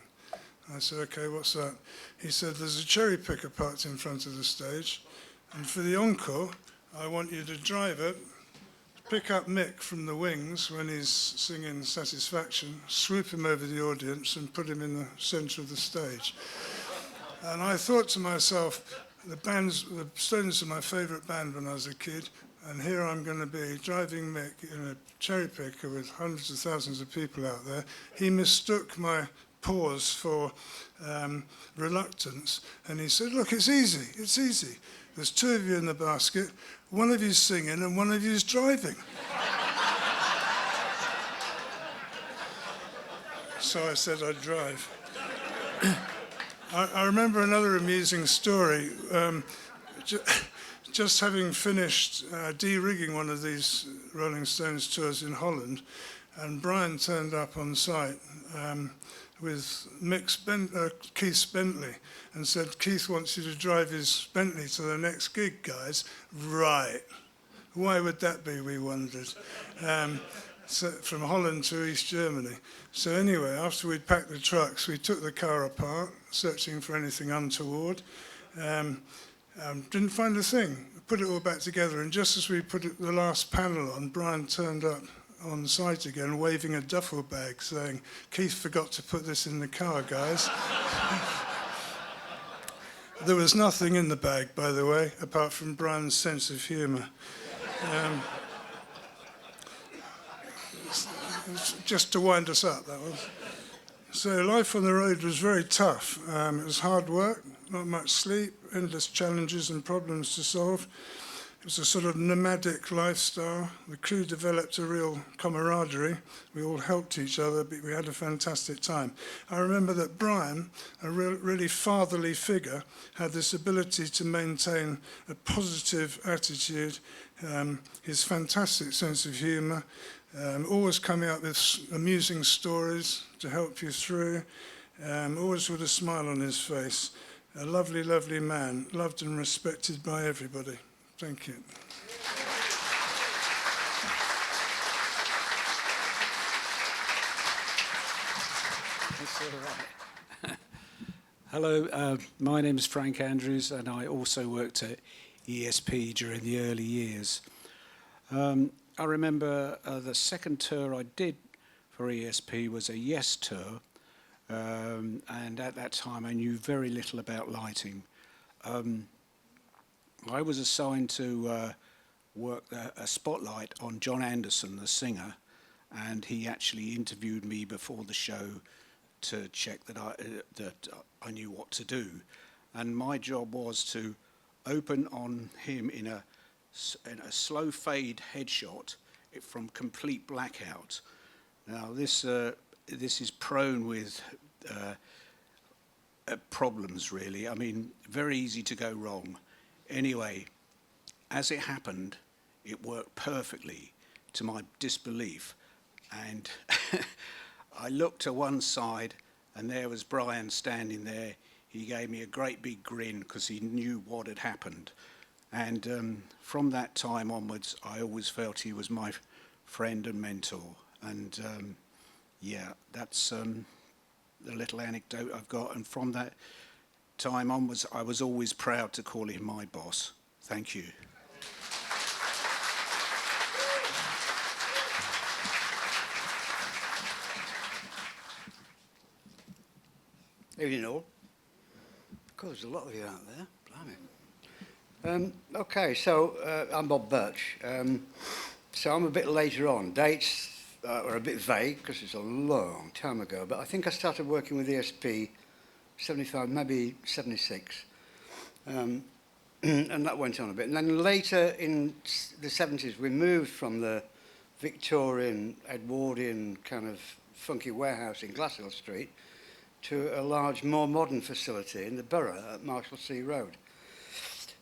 I said, "Okay, what's that?" He said, "There's a cherry picker parked in front of the stage, and for the encore, I want you to drive it, pick up Mick from the wings when he's singing Satisfaction, swoop him over the audience and put him in the centre of the stage." And I thought to myself, the Stones are my favourite band when I was a kid, and here I'm going to be driving Mick in a cherry picker with hundreds of thousands of people out there. He mistook my pause for reluctance, and he said, "Look, it's easy, it's easy. There's two of you in the basket, one of you's singing and one of you's driving." So I said I'd drive. I remember another amusing story. Just having finished de-rigging one of these Rolling Stones tours in Holland, and Brian turned up on site with Keith's Bentley and said, "Keith wants you to drive his Bentley to the next gig, guys." Right. Why would that be, we wondered. So from Holland to East Germany. So anyway, after we'd packed the trucks, we took the car apart, searching for anything untoward. Didn't find a thing. Put it all back together, and just as we put the last panel on, Brian turned up on site again, waving a duffel bag, saying, "Keith forgot to put this in the car, guys." There was nothing in the bag, by the way, apart from Brian's sense of humour. Just to wind us up, that was. So life on the road was very tough. It was hard work, not much sleep, endless challenges and problems to solve. It was a sort of nomadic lifestyle. The crew developed a real camaraderie. We all helped each other, but we had a fantastic time. I remember that Brian, a really fatherly figure, had this ability to maintain a positive attitude, his fantastic sense of humour, always coming up with amusing stories to help you through, always with a smile on his face. A lovely, lovely man, loved and respected by everybody. Thank you. That's all right. Hello, my name is Frank Andrews, and I also worked at ESP during the early years. I remember the second tour I did for ESP was a Yes tour, and at that time I knew very little about lighting. I was assigned to work a spotlight on John Anderson, the singer, and he actually interviewed me before the show to check that I knew what to do. And my job was to open on him in a slow fade headshot from complete blackout. Now this is prone with problems, really. I mean, very easy to go wrong. Anyway, as it happened, it worked perfectly to my disbelief. And I looked to one side, and there was Brian standing there. He gave me a great big grin because he knew what had happened. And from that time onwards, I always felt he was my friend and mentor. And yeah, that's the little anecdote I've got. And from that time onwards, I was always proud to call him my boss. Thank you. Evening all. Of course, there's a lot of you out there. Blimey. Okay, so I'm Bob Birch. So I'm a bit later on. Dates are a bit vague because it's a long time ago, but I think I started working with ESP 75, maybe 76. And that went on a bit. And then later in the 70s, we moved from the Victorian, Edwardian kind of funky warehouse in Glasshill Street to a large, more modern facility in the borough at Marshalsea Road.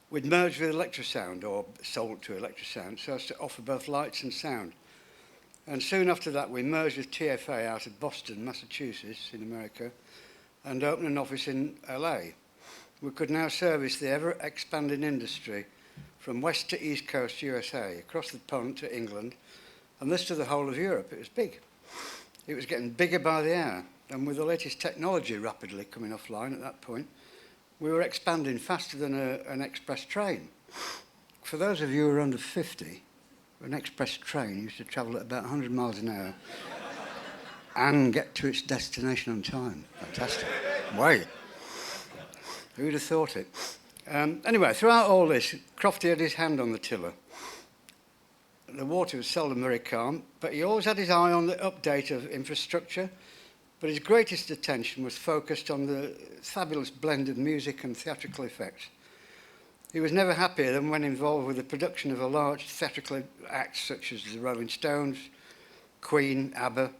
We'd merged with Electrosound, or sold to Electrosound, so as to offer both lights and sound. And soon after that, we merged with TFA out of Boston, Massachusetts, in America, and opened an office in LA. We could now service the ever-expanding industry from west to east coast USA, across the pond to England, and this to the whole of Europe. It was big. It was getting bigger by the hour, and with the latest technology rapidly coming offline at that point, we were expanding faster than an express train. For those of you who are under 50, an express train used to travel at about 100 miles an hour and get to its destination on time. Fantastic. Way. Who would have thought it? Anyway, throughout all this, Crofty had his hand on the tiller. The water was seldom very calm, but he always had his eye on the update of infrastructure. But his greatest attention was focused on the fabulous blend of music and theatrical effects. He was never happier than when involved with the production of a large theatrical act such as the Rolling Stones, Queen, ABBA.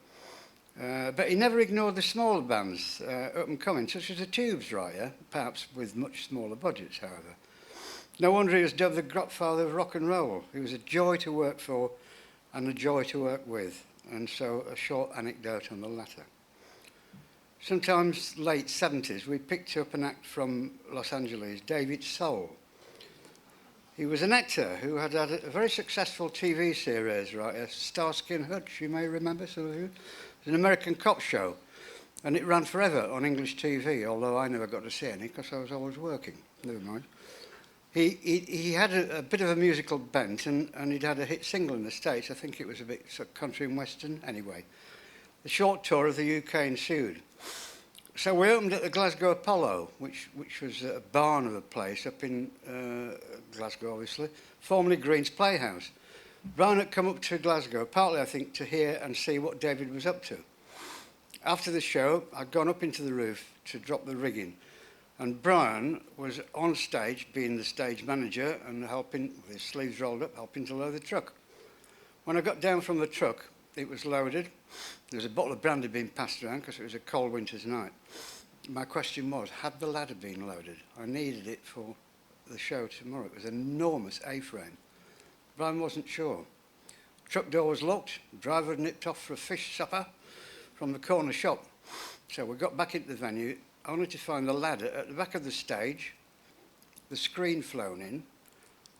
But he never ignored the smaller bands, up and coming, such as the Tubes, right, yeah? Perhaps with much smaller budgets, however. No wonder he was dubbed the godfather of rock and roll. He was a joy to work for and a joy to work with. And so a short anecdote on the latter. Sometimes late 70s, we picked up an act from Los Angeles, David Soul. He was an actor who had had a very successful TV series, right, Starsky and Hutch, you may remember, some of you. It was an American cop show, and it ran forever on English TV, although I never got to see any because I was always working. Never mind. He had a bit of a musical bent, and he'd had a hit single in the States. I think it was a bit sort of country and western. Anyway, the short tour of the UK ensued. So we opened at the Glasgow Apollo, which was a barn of a place up in Glasgow, obviously, formerly Green's Playhouse. Brian had come up to Glasgow, partly, I think, to hear and see what David was up to. After the show, I'd gone up into the roof to drop the rigging, and Brian was on stage, being the stage manager and helping, with his sleeves rolled up, helping to load the truck. When I got down from the truck, it was loaded. There was a bottle of brandy being passed around because it was a cold winter's night. My question was, had the ladder been loaded? I needed it for the show tomorrow. It was an enormous A-frame. Brian wasn't sure. Truck door was locked. The driver had nipped off for a fish supper from the corner shop. So we got back into the venue, only to find the ladder at the back of the stage, the screen flown in,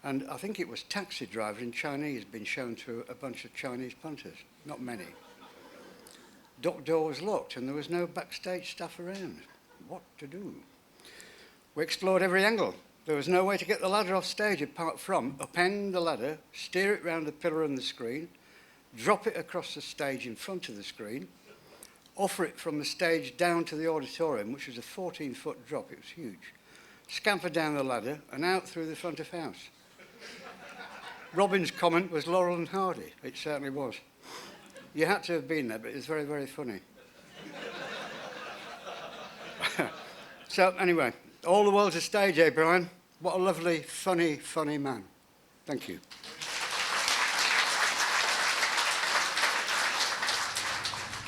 and I think it was taxi driver in Chinese being shown to a bunch of Chinese punters. Not many. Dock door was locked and there was no backstage staff around. What to do? We explored every angle. There was no way to get the ladder off stage apart from upend the ladder, steer it round the pillar on the screen, drop it across the stage in front of the screen, offer it from the stage down to the auditorium, which was a 14-foot drop. It was huge. Scamper down the ladder and out through the front of house. Robin's comment was Laurel and Hardy. It certainly was. You had to have been there, but it was very, very funny. So, anyway, all the world's a stage, eh, Brian? What a lovely, funny, funny man. Thank you.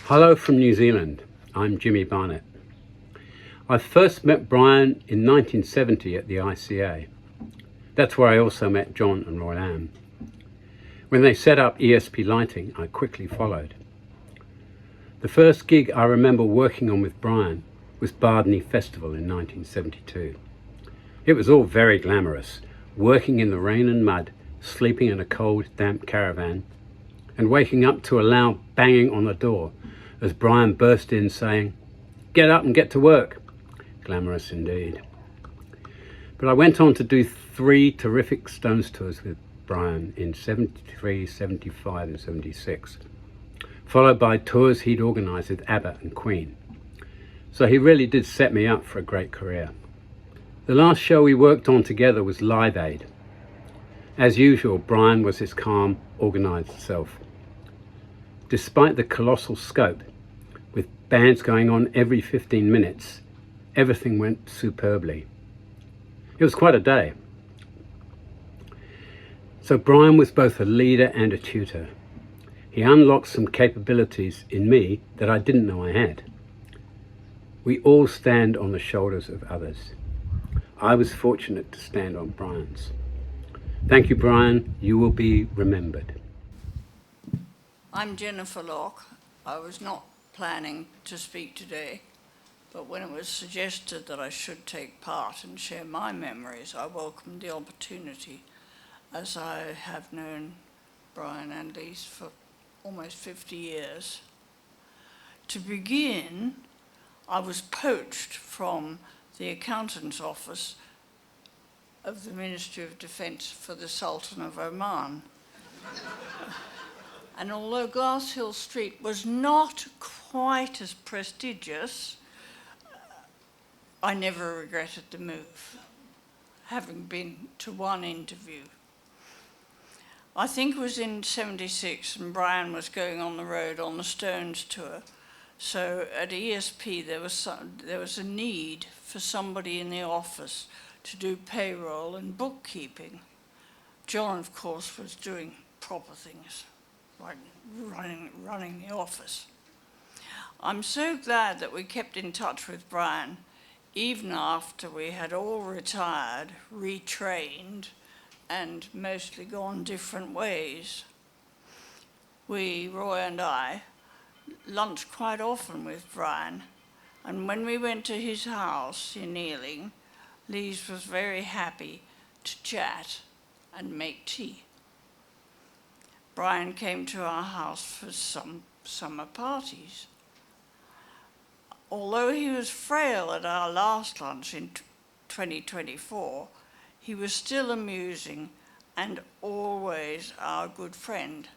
Hello from New Zealand. I'm Jimmy Barnett. I first met Brian in 1970 at the ICA. That's where I also met John and Roy Ann. When they set up ESP Lighting, I quickly followed. The first gig I remember working on with Brian was Bardney Festival in 1972. It was all very glamorous, working in the rain and mud, sleeping in a cold, damp caravan, and waking up to a loud banging on the door as Brian burst in saying, "Get up and get to work." Glamorous indeed. But I went on to do 3 terrific Stones tours with Brian in 73, 75 and 76, followed by tours he'd organised with ABBA and Queen. So he really did set me up for a great career. The last show we worked on together was Live Aid. As usual, Brian was his calm, organised self. Despite the colossal scope, with bands going on every 15 minutes, everything went superbly. It was quite a day. So Brian was both a leader and a tutor. He unlocked some capabilities in me that I didn't know I had. We all stand on the shoulders of others. I was fortunate to stand on Brian's. Thank you, Brian. You will be remembered. I'm Jennifer Locke. I was not planning to speak today, but when it was suggested that I should take part and share my memories, I welcomed the opportunity, as I have known Brian and Lise for almost 50 years. To begin, I was poached from the accountant's office of the Ministry of Defence for the Sultan of Oman. And although Glass Hill Street was not quite as prestigious, I never regretted the move, having been to one interview. I think it was in 76 and Brian was going on the road on the Stones tour. So at ESP there was a need for somebody in the office to do payroll and bookkeeping. John, of course, was doing proper things, like running the office. I'm so glad that we kept in touch with Brian, even after we had all retired, retrained, and mostly gone different ways. We, Roy and I, lunched quite often with Brian, and when we went to his house in Ealing, Lise was very happy to chat and make tea. Brian came to our house for some summer parties. Although he was frail at our last lunch in 2024, he was still amusing and always our good friend.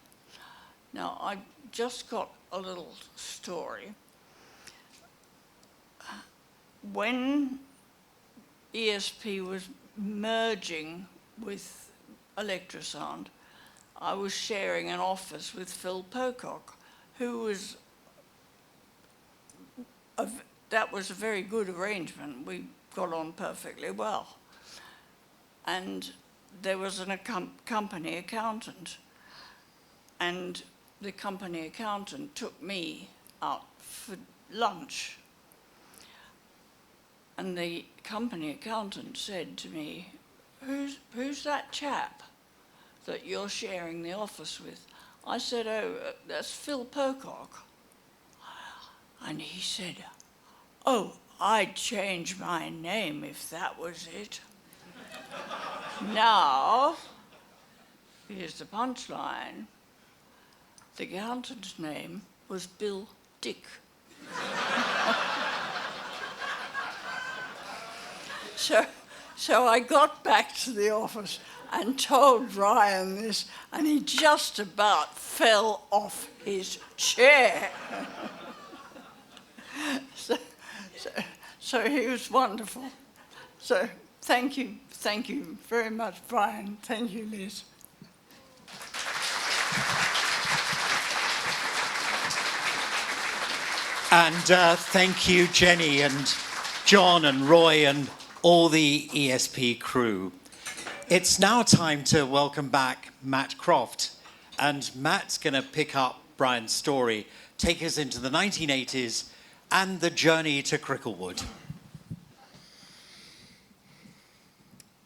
Now, I just got a little story. When ESP was merging with Electrosound, I was sharing an office with Phil Pocock, who was that was a very good arrangement. We got on perfectly well. And there was a company accountant, and the company accountant took me out for lunch. And the company accountant said to me, who's that chap that you're sharing the office with? I said, that's Phil Pocock. And he said, oh, I'd change my name if that was it. Now, here's the punchline. The accountant's name was Bill Dick. So I got back to the office and told Brian this, and he just about fell off his chair. So he was wonderful. So thank you very much, Brian. Thank you, Liz. And thank you, Jenny and John and Roy and all the ESP crew. It's now time to welcome back Matt Croft. And Matt's going to pick up Brian's story, take us into the 1980s and the journey to Cricklewood.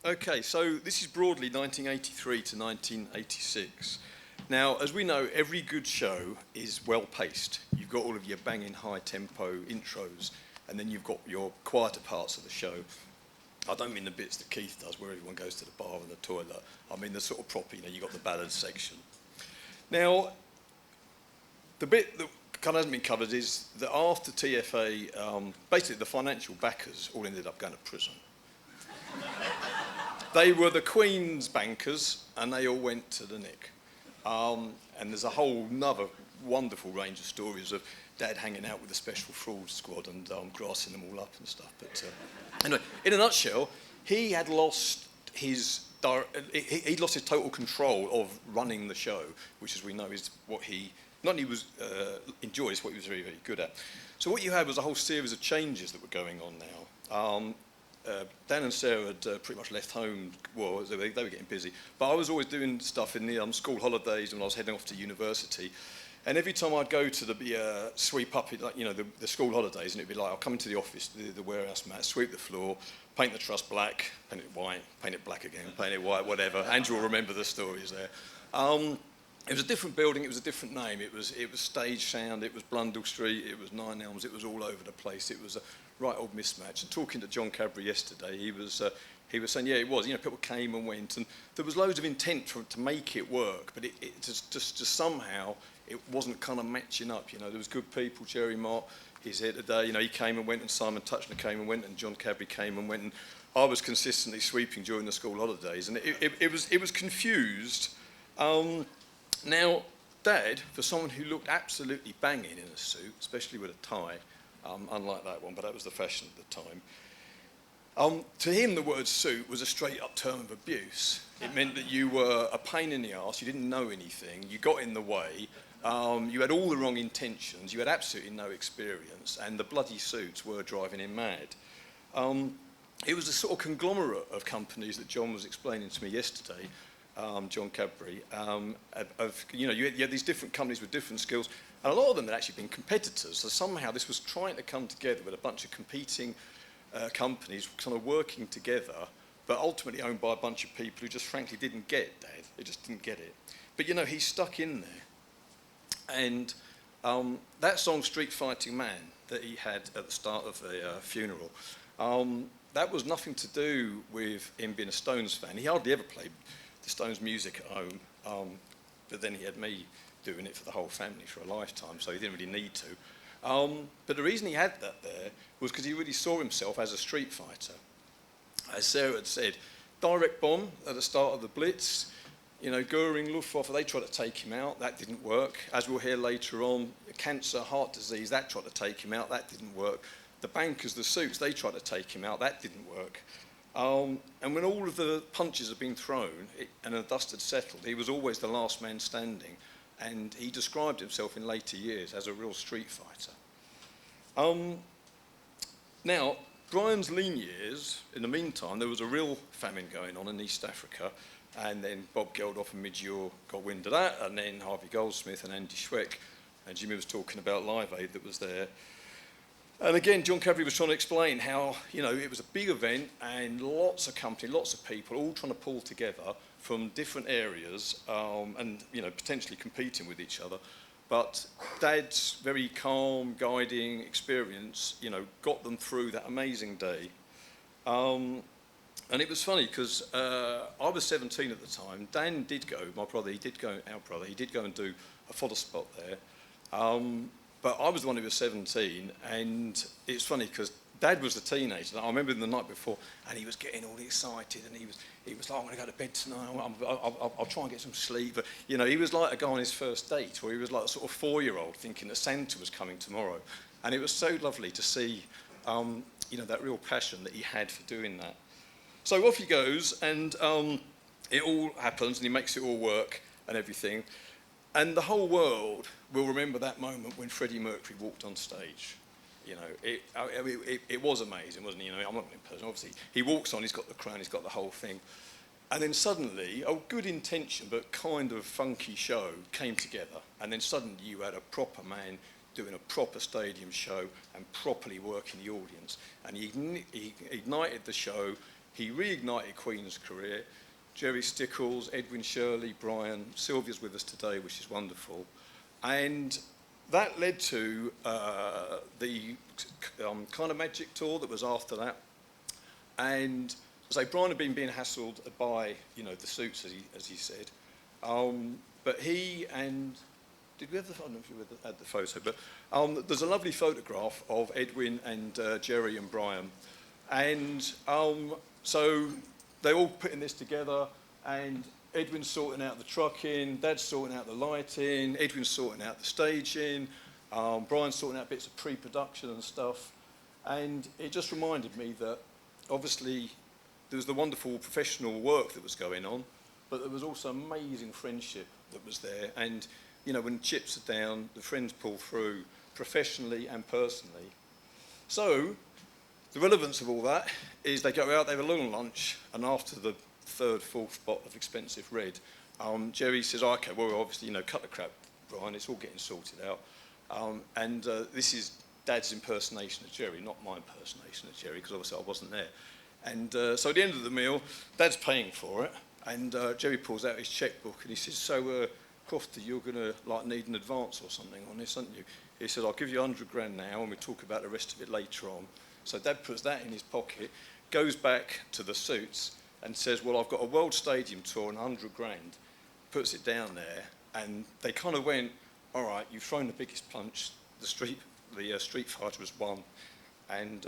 Okay, so this is broadly 1983 to 1986. Now, as we know, every good show is well-paced. You've got all of your banging high-tempo intros, and then you've got your quieter parts of the show. I don't mean the bits that Keith does, where everyone goes to the bar and the toilet. I mean the sort of proper, you've got the ballads section. Now, the bit that kind of hasn't been covered is that after TFA, basically the financial backers all ended up going to prison. They were the Queen's bankers, and they all went to the Nick. And there's a whole nother wonderful range of stories of Dad hanging out with the special fraud squad and grassing them all up and stuff. But anyway, in a nutshell, he had lost his he'd lost his total control of running the show, which, as we know, is what he not only was enjoys, what he was very, very good at. So what you had was a whole series of changes that were going on now. Dan and Sarah had pretty much left home. Well, they were getting busy. But I was always doing stuff in the school holidays when I was heading off to university. And every time I'd go to the sweep up, the school holidays, and it'd be like, I'll come into the office, the warehouse mat, sweep the floor, paint the truss black, paint it white, paint it black again, paint it white, whatever. Andrew will remember the stories there. It was a different building, it was a different name. It was Stage Sound, it was Blundell Street, it was Nine Elms, it was all over the place. It was a right old mismatch. And talking to John Cadbury yesterday, he was saying, yeah, it was. People came and went, and there was loads of intent to make it work, but it just somehow it wasn't kind of matching up. There was good people. Jerry Mott, he's here today. He came and went, and Simon Touchner came and went, and John Cadbury came and went, and I was consistently sweeping during the school holidays, and it was confused. Now, Dad, for someone who looked absolutely banging in a suit, especially with a tie, unlike that one, but that was the fashion at the time, to him the word suit was a straight-up term of abuse. It meant that you were a pain in the arse, you didn't know anything, you got in the way, you had all the wrong intentions, you had absolutely no experience, and the bloody suits were driving him mad. It was a sort of conglomerate of companies that John was explaining to me yesterday, John Cadbury, you had these different companies with different skills, and a lot of them had actually been competitors, so somehow this was trying to come together with a bunch of competing companies kind of working together, but ultimately owned by a bunch of people who just frankly didn't get Dad. They just didn't get it. But he's stuck in there. And that song, Street Fighting Man, that he had at the start of the funeral, that was nothing to do with him being a Stones fan. He hardly ever played the Stones music at home, but then he had me doing it for the whole family for a lifetime, so he didn't really need to. But the reason he had that there was because he really saw himself as a street fighter. As Sarah had said, direct bomb at the start of the Blitz. You know, Goering, Luftwaffe, they tried to take him out. That didn't work. As we'll hear later on, cancer, heart disease, that tried to take him out. That didn't work. The bankers, the suits, they tried to take him out. That didn't work. And when all of the punches had been thrown and the dust had settled, he was always the last man standing. And he described himself in later years as a real street fighter. Now, Brian's lean years, in the meantime, there was a real famine going on in East Africa, and then Bob Geldof and Midge Ure got wind of that, and then Harvey Goldsmith and Andy Schweck, and Jimmy was talking about Live Aid that was there. And again, John Cavery was trying to explain how, you know, it was a big event and lots of companies, lots of people all trying to pull together from different areas and, you know, potentially competing with each other. But Dad's very calm, guiding experience, you know, got them through that amazing day. And it was funny because I was 17 at the time. Dan did go, my brother, he did go and do a fodder spot there. But I was the one who was 17, and it's funny because Dad was a teenager. I remember him the night before, and he was getting all excited, and he was like, I'm going to go to bed tonight, I'll try and get some sleep. But, you know, he was like a guy on his first date, where he was like a sort of 4-year-old thinking that Santa was coming tomorrow. And it was so lovely to see, you know, that real passion that he had for doing that. So off he goes, and it all happens, and he makes it all work and everything. And the whole world will remember that moment when Freddie Mercury walked on stage. You know, it was amazing, wasn't it? You know, I'm not an person, obviously. He walks on, he's got the crown, he's got the whole thing. And then suddenly, a good intention but kind of funky show came together. And then suddenly you had a proper man doing a proper stadium show and properly working the audience. And he ignited the show, he reignited Queen's career. Jerry Stickles, Edwin Shirley, Brian, Sylvia's with us today, which is wonderful. And that led to the kind of magic tour that was after that. And so Brian had been being hassled by, you know, the suits, as he said. But he and, did we have the, I don't know if you had the photo, but there's a lovely photograph of Edwin and Jerry and Brian. And so they're all putting this together, and Edwin's sorting out the trucking, Dad's sorting out the lighting, Edwin's sorting out the staging, Brian's sorting out bits of pre-production and stuff. And it just reminded me that obviously there was the wonderful professional work that was going on, but there was also amazing friendship that was there. And, you know, when chips are down, the friends pull through professionally and personally. So the relevance of all that is they go out, they have a long lunch, and after the third, fourth bottle of expensive red, Jerry says, okay, well, obviously, you know, cut the crap, Brian, it's all getting sorted out. And this is Dad's impersonation of Jerry, not my impersonation of Jerry, because obviously I wasn't there. And so at the end of the meal, Dad's paying for it, and Jerry pulls out his checkbook, and he says, so, Crofty, you're going to like need an advance or something on this, aren't you? He said, I'll give you 100 grand now, and we'll talk about the rest of it later on. So Dad puts that in his pocket, goes back to the suits and says, well, I've got a world stadium tour and 100 grand, puts it down there, and they kind of went, all right, you've thrown the biggest punch, the street fighter has won, and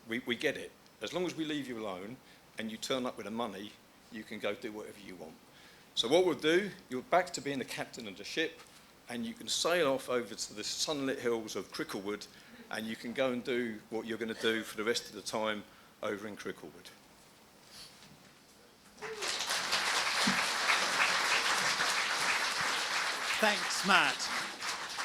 we get it. As long as we leave you alone and you turn up with the money, you can go do whatever you want. So what we'll do, you're back to being the captain of the ship, and you can sail off over to the sunlit hills of Cricklewood, and you can go and do what you're going to do for the rest of the time over in Cricklewood. Thanks, Matt.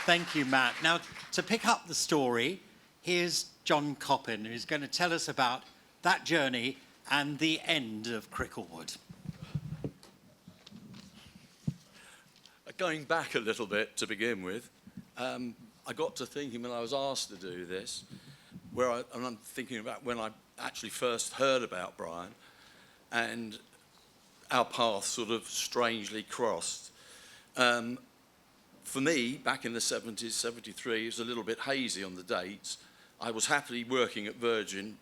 Thank you, Matt. Now, to pick up the story, here's John Coppin, who's going to tell us about that journey and the end of Cricklewood. Going back a little bit to begin with, I got to thinking when I was asked to do this, and I'm thinking about when I actually first heard about Brian, and our paths sort of strangely crossed. For me, back in the 70s, 73, it was a little bit hazy on the dates. I was happily working at Virgin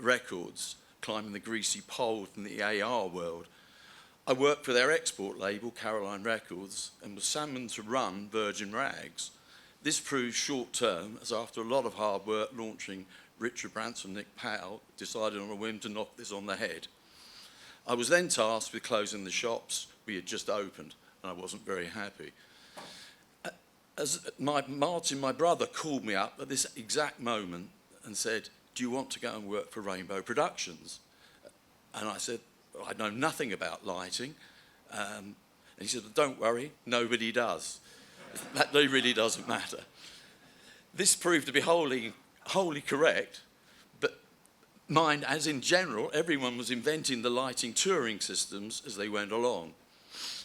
Records, climbing the greasy pole in the AR world. I worked for their export label, Caroline Records, and was summoned to run Virgin Rags. This proved short-term, as after a lot of hard work launching Richard Branson and Nick Powell, decided on a whim to knock this on the head. I was then tasked with closing the shops we had just opened, and I wasn't very happy. As Martin, my brother, called me up at this exact moment and said, "Do you want to go and work for Rainbow Productions?" And I said, "I know nothing about lighting." And he said, "Don't worry, nobody does. That really doesn't matter." This proved to be wholly correct, but mind, as in general, everyone was inventing the lighting touring systems as they went along.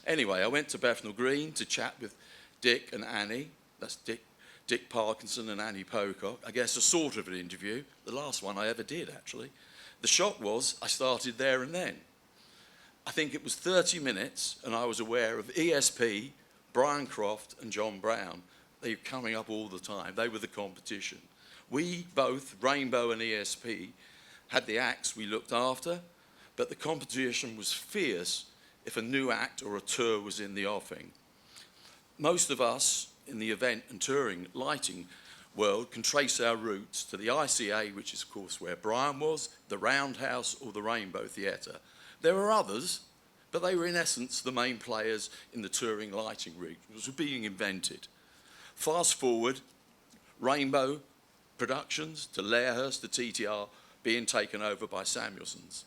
Anyway, I went to Bethnal Green to chat with Dick and Annie. That's Dick Parkinson and Annie Pocock. I guess a sort of an interview, the last one I ever did, actually. The shock was I started there and then. I think it was 30 minutes, and I was aware of ESP, Brian Croft and John Brown. They were coming up all the time. They were the competition. We both, Rainbow and ESP, had the acts we looked after, but the competition was fierce if a new act or a tour was in the offing. Most of us in the event and touring lighting world can trace our roots to the ICA, which is of course where Brian was, the Roundhouse or the Rainbow Theatre. There were others, but they were in essence the main players in the touring lighting rig, which was being invented. Fast forward, Rainbow Productions to Lairhurst, the TTR, being taken over by Samuelsons.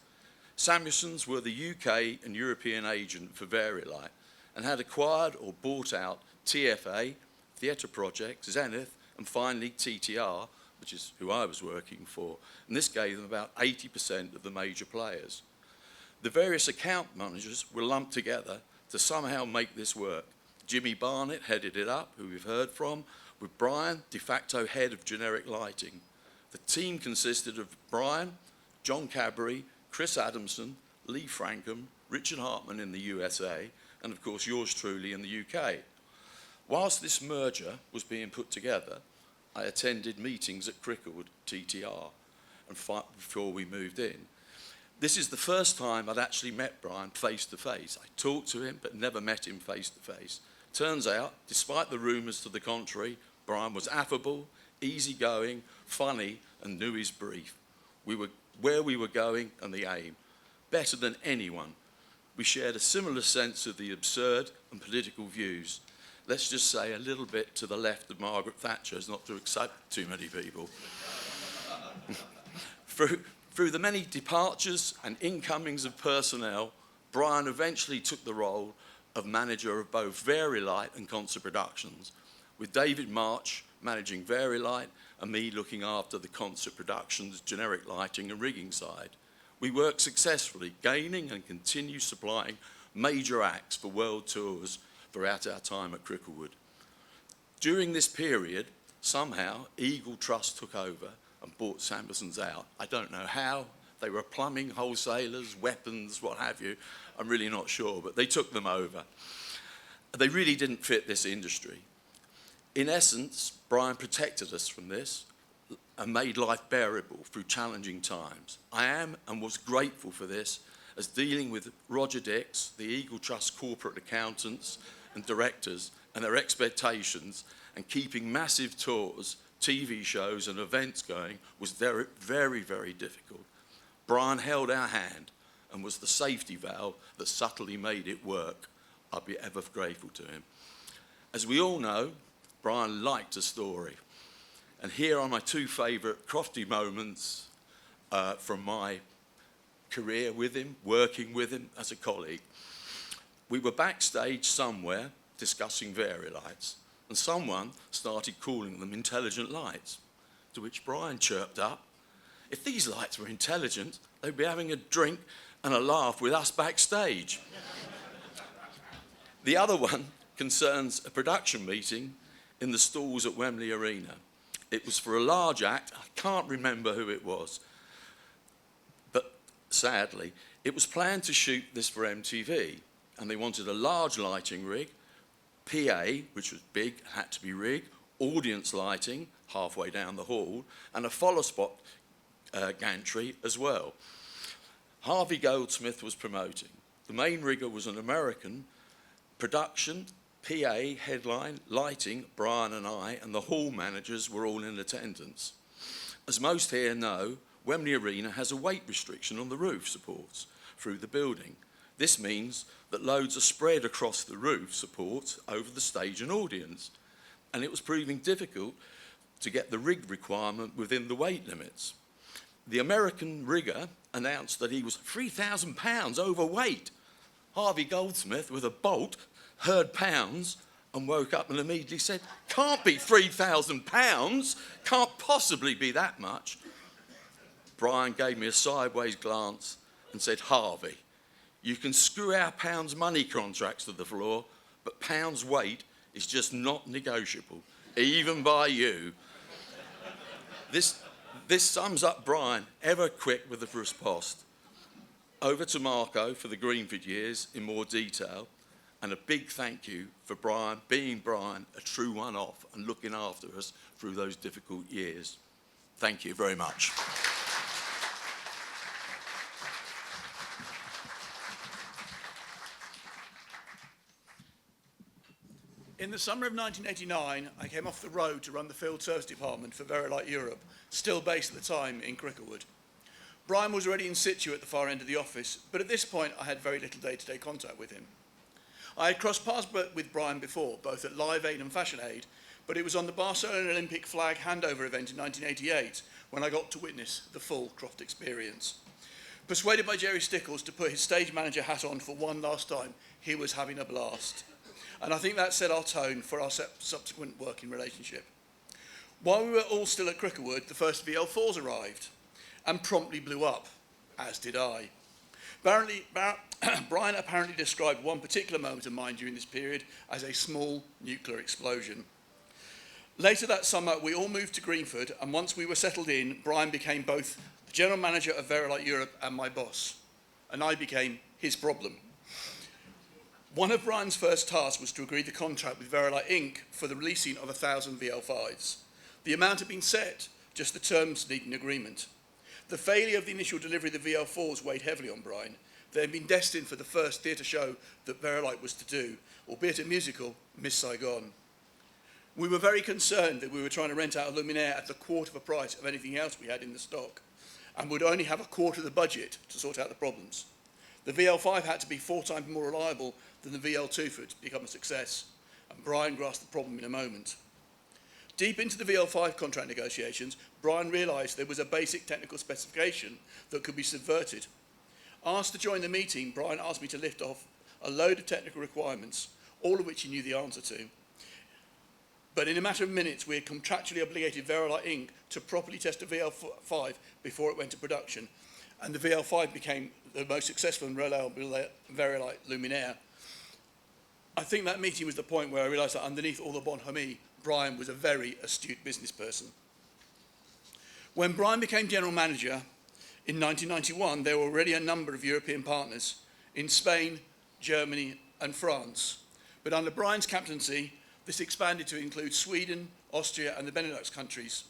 Samuelsons were the UK and European agent for Vari-Light and had acquired or bought out TFA, Theatre Projects, Zenith, and finally TTR, which is who I was working for, and this gave them about 80% of the major players. The various account managers were lumped together to somehow make this work. Jimmy Barnett headed it up, who we've heard from, with Brian, de facto head of generic lighting. The team consisted of Brian, John Cadbury, Chris Adamson, Lee Frankham, Richard Hartman in the USA, and of course yours truly in the UK. Whilst this merger was being put together, I attended meetings at Cricklewood, TTR, and before we moved in. This is the first time I'd actually met Brian face to face. I talked to him, but never met him face to face. Turns out, despite the rumours to the contrary, Brian was affable, easygoing, funny, and knew his brief. Where we were going and the aim. Better than anyone. We shared a similar sense of the absurd and political views. Let's just say a little bit to the left of Margaret Thatcher, as not to excite too many people. Through the many departures and incomings of personnel, Brian eventually took the role of manager of both Vari-Light and Concert Productions, with David March managing Vari-Light and me looking after the Concert Productions generic lighting and rigging side. We worked successfully, gaining and continue supplying major acts for world tours throughout our time at Cricklewood. During this period, somehow Eagle Trust took over and bought Samuelsons out. I don't know how. They were plumbing wholesalers, weapons, what have you. I'm really not sure, but they took them over. They really didn't fit this industry. In essence, Brian protected us from this and made life bearable through challenging times. I am and was grateful for this, as dealing with Roger Dix, the Eagle Trust corporate accountants and directors, and their expectations, and keeping massive tours, TV shows and events going was very, very, very difficult. Brian held our hand and was the safety valve that subtly made it work. I'll be ever grateful to him. As we all know, Brian liked a story. And here are my two favourite Crofty moments from my career with him, working with him as a colleague. We were backstage somewhere discussing Vari-Lights, and someone started calling them intelligent lights, to which Brian chirped up, "If these lights were intelligent, they'd be having a drink and a laugh with us backstage." The other one concerns a production meeting in the stalls at Wembley Arena. It was for a large act. I can't remember who it was, but sadly, it was planned to shoot this for MTV, and they wanted a large lighting rig, PA, which was big, had to be rigged, audience lighting halfway down the hall, and a follow spot gantry as well. Harvey Goldsmith was promoting. The main rigger was an American. Production, PA, headline, lighting, Brian and I, and the hall managers were all in attendance. As most here know, Wembley Arena has a weight restriction on the roof supports. through the building. This means that loads are spread across the roof support over the stage and audience, and it was proving difficult to get the rig requirement within the weight limits. The American rigger announced that he was 3,000 pounds overweight. Harvey Goldsmith, with a bolt, heard pounds and woke up and immediately said, "Can't be 3,000 pounds, can't possibly be that much." Brian gave me a sideways glance and said, "Harvey, you can screw our pounds money contracts to the floor, but pounds weight is just not negotiable, even by you." This sums up Brian, ever quick with the riposte. Over to Marco for the Greenford years in more detail, and a big thank you for Brian, being Brian, a true one-off and looking after us through those difficult years. Thank you very much. In the summer of 1989, I came off the road to run the field service department for Verilight Europe, still based at the time in Cricklewood. Brian was already in situ at the far end of the office, but at this point I had very little day-to-day contact with him. I had crossed paths with Brian before, both at Live Aid and Fashion Aid, but it was on the Barcelona Olympic flag handover event in 1988 when I got to witness the full Croft experience. Persuaded by Jerry Stickles to put his stage manager hat on for one last time, he was having a blast. And I think that set our tone for our subsequent working relationship. While we were all still at Cricklewood, the first VL4s arrived and promptly blew up, as did I. Brian apparently described one particular moment of mine during this period as a small nuclear explosion. Later that summer, we all moved to Greenford, and once we were settled in, Brian became both the general manager of Verilight Europe and my boss, and I became his problem. One of Brian's first tasks was to agree the contract with Verilight Inc. for the releasing of 1,000 VL5s. The amount had been set, just the terms needed agreement. The failure of the initial delivery of the VL4s weighed heavily on Brian. They had been destined for the first theatre show that Verilight was to do, albeit a musical, Miss Saigon. We were very concerned that we were trying to rent out a luminaire at the quarter of the price of anything else we had in the stock, and would only have a quarter of the budget to sort out the problems. The VL5 had to be 4 times more reliable than the VL2 for it to become a success, and Brian grasped the problem in a moment. Deep into the VL5 contract negotiations, Brian realised there was a basic technical specification that could be subverted. Asked to join the meeting, Brian asked me to lift off a load of technical requirements, all of which he knew the answer to. But in a matter of minutes, we had contractually obligated Verilight Inc. to properly test a VL5 before it went to production, and the VL5 became the most successful and reliable Verilight luminaire. I think that meeting was the point where I realised that underneath all the bonhomie, Brian was a very astute business person. When Brian became general manager in 1991, there were already a number of European partners in Spain, Germany and France. But under Brian's captaincy, this expanded to include Sweden, Austria and the Benelux countries.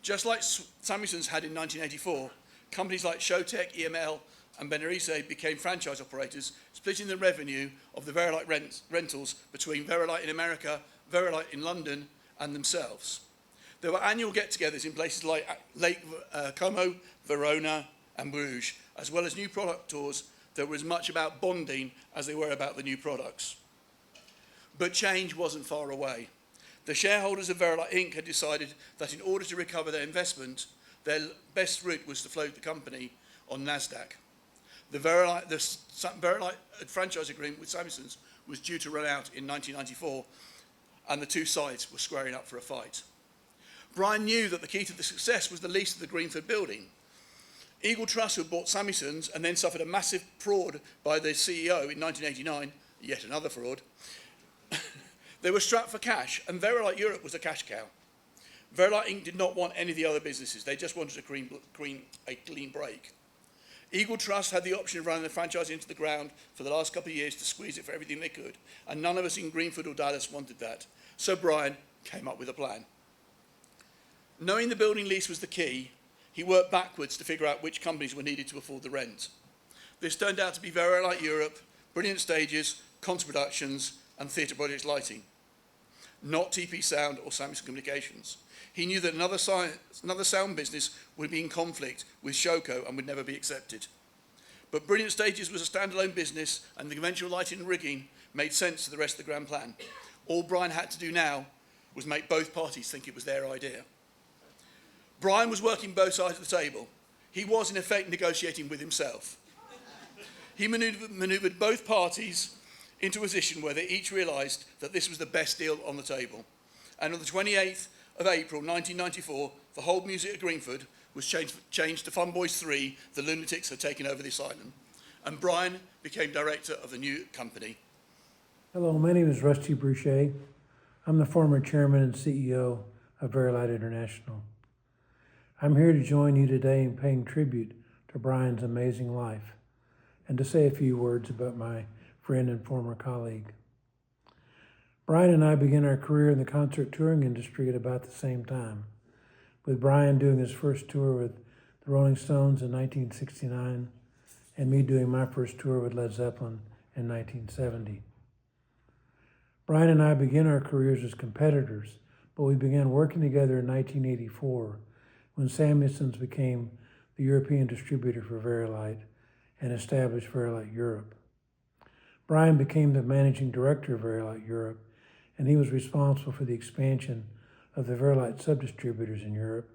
Just like Samuelson's had in 1984, companies like Showtech, EML and Benerice became franchise operators, splitting the revenue of the Verilight rentals between Verilight in America, Verilight in London and themselves. There were annual get-togethers in places like Lake Como, Verona and Bruges, as well as new product tours that were as much about bonding as they were about the new products. But change wasn't far away. The shareholders of Verilight Inc. had decided that in order to recover their investment, their best route was to float the company on NASDAQ. The Verilight franchise agreement with Samuelson's was due to run out in 1994, and the two sides were squaring up for a fight. Brian knew that the key to the success was the lease of the Greenford building. Eagle Trust, who had bought Samuelson's and then suffered a massive fraud by the CEO in 1989, yet another fraud, they were strapped for cash, and Verilight Europe was a cash cow. Verilight Inc. did not want any of the other businesses. They just wanted a clean break. Eagle Trust had the option of running the franchise into the ground for the last couple of years to squeeze it for everything they could, and none of us in Greenford or Dallas wanted that. So Brian came up with a plan. Knowing the building lease was the key, he worked backwards to figure out which companies were needed to afford the rent. This turned out to be Verilight Europe, Brilliant Stages, Concert Productions, and Theatre Projects Lighting, not TP Sound or Samuelson Communications. He knew that another sound business would be in conflict with Showco and would never be accepted. But Brilliant Stages was a standalone business, and the conventional lighting and rigging made sense to the rest of the grand plan. All Brian had to do now was make both parties think it was their idea. Brian was working both sides of the table. He was, in effect, negotiating with himself. He manoeuvred both parties into a position where they each realised that this was the best deal on the table. And on the 28th of April 1994, the whole music at Greenford was changed to Fun Boys 3, the lunatics had taken over the asylum. And Brian became director of the new company. Hello, my name is Rusty Bruchet. I'm the former chairman and CEO of Verilight International. I'm here to join you today in paying tribute to Brian's amazing life and to say a few words about my friend and former colleague. Brian and I began our career in the concert touring industry at about the same time, with Brian doing his first tour with the Rolling Stones in 1969 and me doing my first tour with Led Zeppelin in 1970. Brian and I began our careers as competitors, but we began working together in 1984 when Samuelson's became the European distributor for Verilight and established Verilight Europe. Brian became the managing director of Verilight Europe, and he was responsible for the expansion of the Verilight sub-distributors in Europe.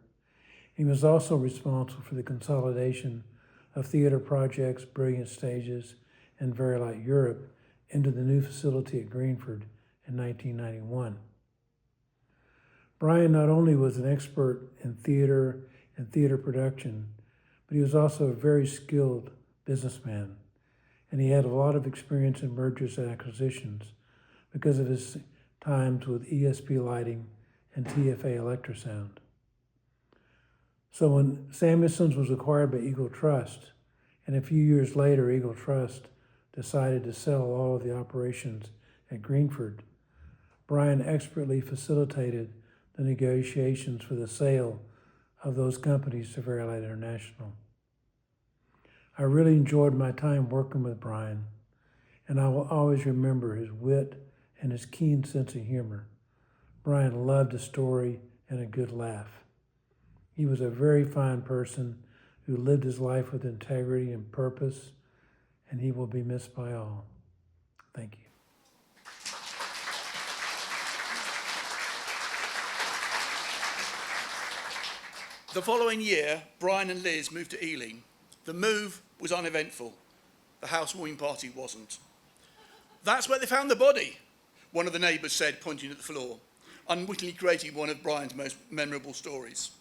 He was also responsible for the consolidation of theater projects, Brilliant Stages, and Verilight Europe into the new facility at Greenford in 1991. Brian not only was an expert in theater and theater production, but he was also a very skilled businessman, and he had a lot of experience in mergers and acquisitions because of his times with ESP Lighting and TFA Electrosound. So when Samuelson's was acquired by Eagle Trust, and a few years later Eagle Trust decided to sell all of the operations at Greenford, Brian expertly facilitated the negotiations for the sale of those companies to Verilight International. I really enjoyed my time working with Brian, and I will always remember his wit and his keen sense of humor. Brian loved a story and a good laugh. He was a very fine person who lived his life with integrity and purpose, and he will be missed by all. Thank you. The following year, Brian and Liz moved to Ealing. The move was uneventful. The housewarming party wasn't. That's where they found the body, one of the neighbours said, pointing at the floor, unwittingly creating one of Brian's most memorable stories.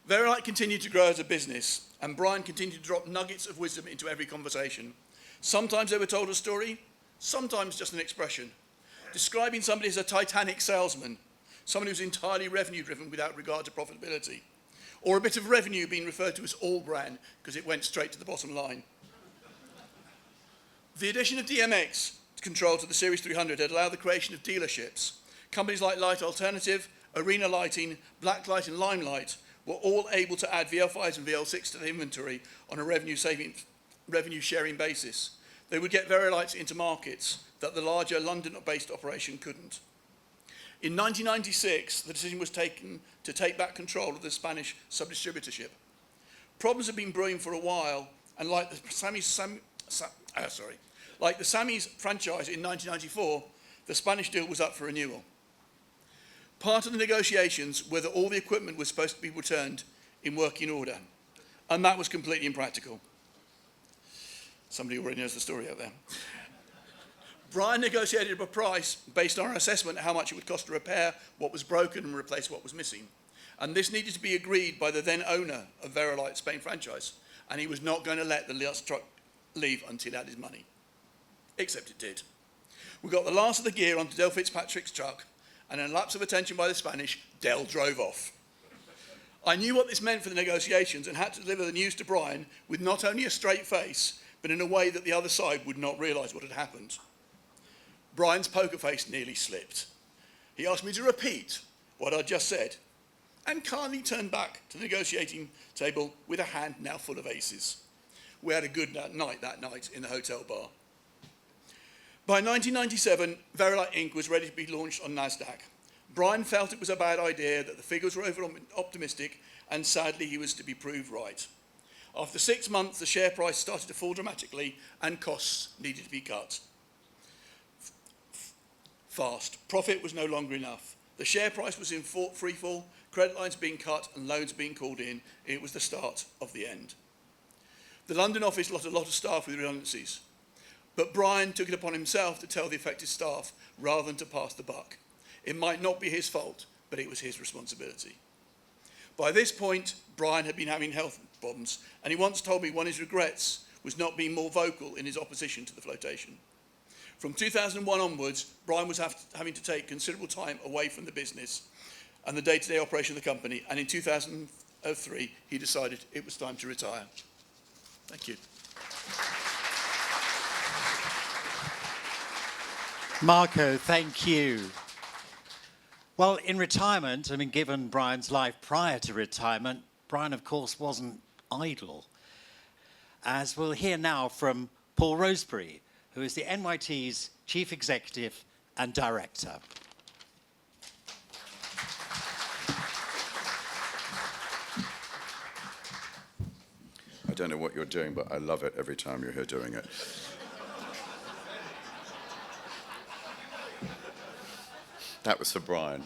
Verilight continued to grow as a business, and Brian continued to drop nuggets of wisdom into every conversation. Sometimes they were told a story, sometimes just an expression, describing somebody as a Titanic salesman, someone who's entirely revenue-driven without regard to profitability, or a bit of revenue being referred to as all brand because it went straight to the bottom line. The addition of DMX control to the Series 300 had allowed the creation of dealerships. Companies like Light Alternative, Arena Lighting, Blacklight and Limelight were all able to add VL5s and VL6 to the inventory on a revenue-sharing basis. They would get Verilights into markets that the larger London-based operation couldn't. In 1996, the decision was taken to take back control of the Spanish sub-distributorship. Problems had been brewing for a while, and like the Sammy's franchise in 1994, the Spanish deal was up for renewal. Part of the negotiations were that all the equipment was supposed to be returned in working order, and that was completely impractical. Somebody already knows the story out there. Brian negotiated a price based on our assessment of how much it would cost to repair what was broken and replace what was missing. And this needed to be agreed by the then owner of Verilight Spain franchise, and he was not going to let the last truck leave until he had his money. Except it did. We got the last of the gear onto Del Fitzpatrick's truck, and in a lapse of attention by the Spanish, Del drove off. I knew what this meant for the negotiations and had to deliver the news to Brian with not only a straight face, but in a way that the other side would not realise what had happened. Brian's poker face nearly slipped. He asked me to repeat what I'd just said and kindly turned back to the negotiating table with a hand now full of aces. We had a good night that night in the hotel bar. By 1997, Verilight Inc. was ready to be launched on NASDAQ. Brian felt it was a bad idea, that the figures were over-optimistic, and sadly he was to be proved right. After 6 months, the share price started to fall dramatically and costs needed to be cut. Fast. Profit was no longer enough. The share price was in free fall, credit lines being cut and loans being called in. It was the start of the end. The London office lost a lot of staff with redundancies, but Brian took it upon himself to tell the affected staff rather than to pass the buck. It might not be his fault, but it was his responsibility. By this point, Brian had been having health problems, and he once told me one of his regrets was not being more vocal in his opposition to the flotation. From 2001 onwards, Brian was having to take considerable time away from the business and the day-to-day operation of the company, and in 2003, he decided it was time to retire. Thank you. Marco, thank you. Well, in retirement, I mean, given Brian's life prior to retirement, Brian, of course, wasn't idle. As we'll hear now from Paul Rosebery, who is the NYT's Chief Executive and Director. I don't know what you're doing, but I love it every time you're here doing it. That was for Brian.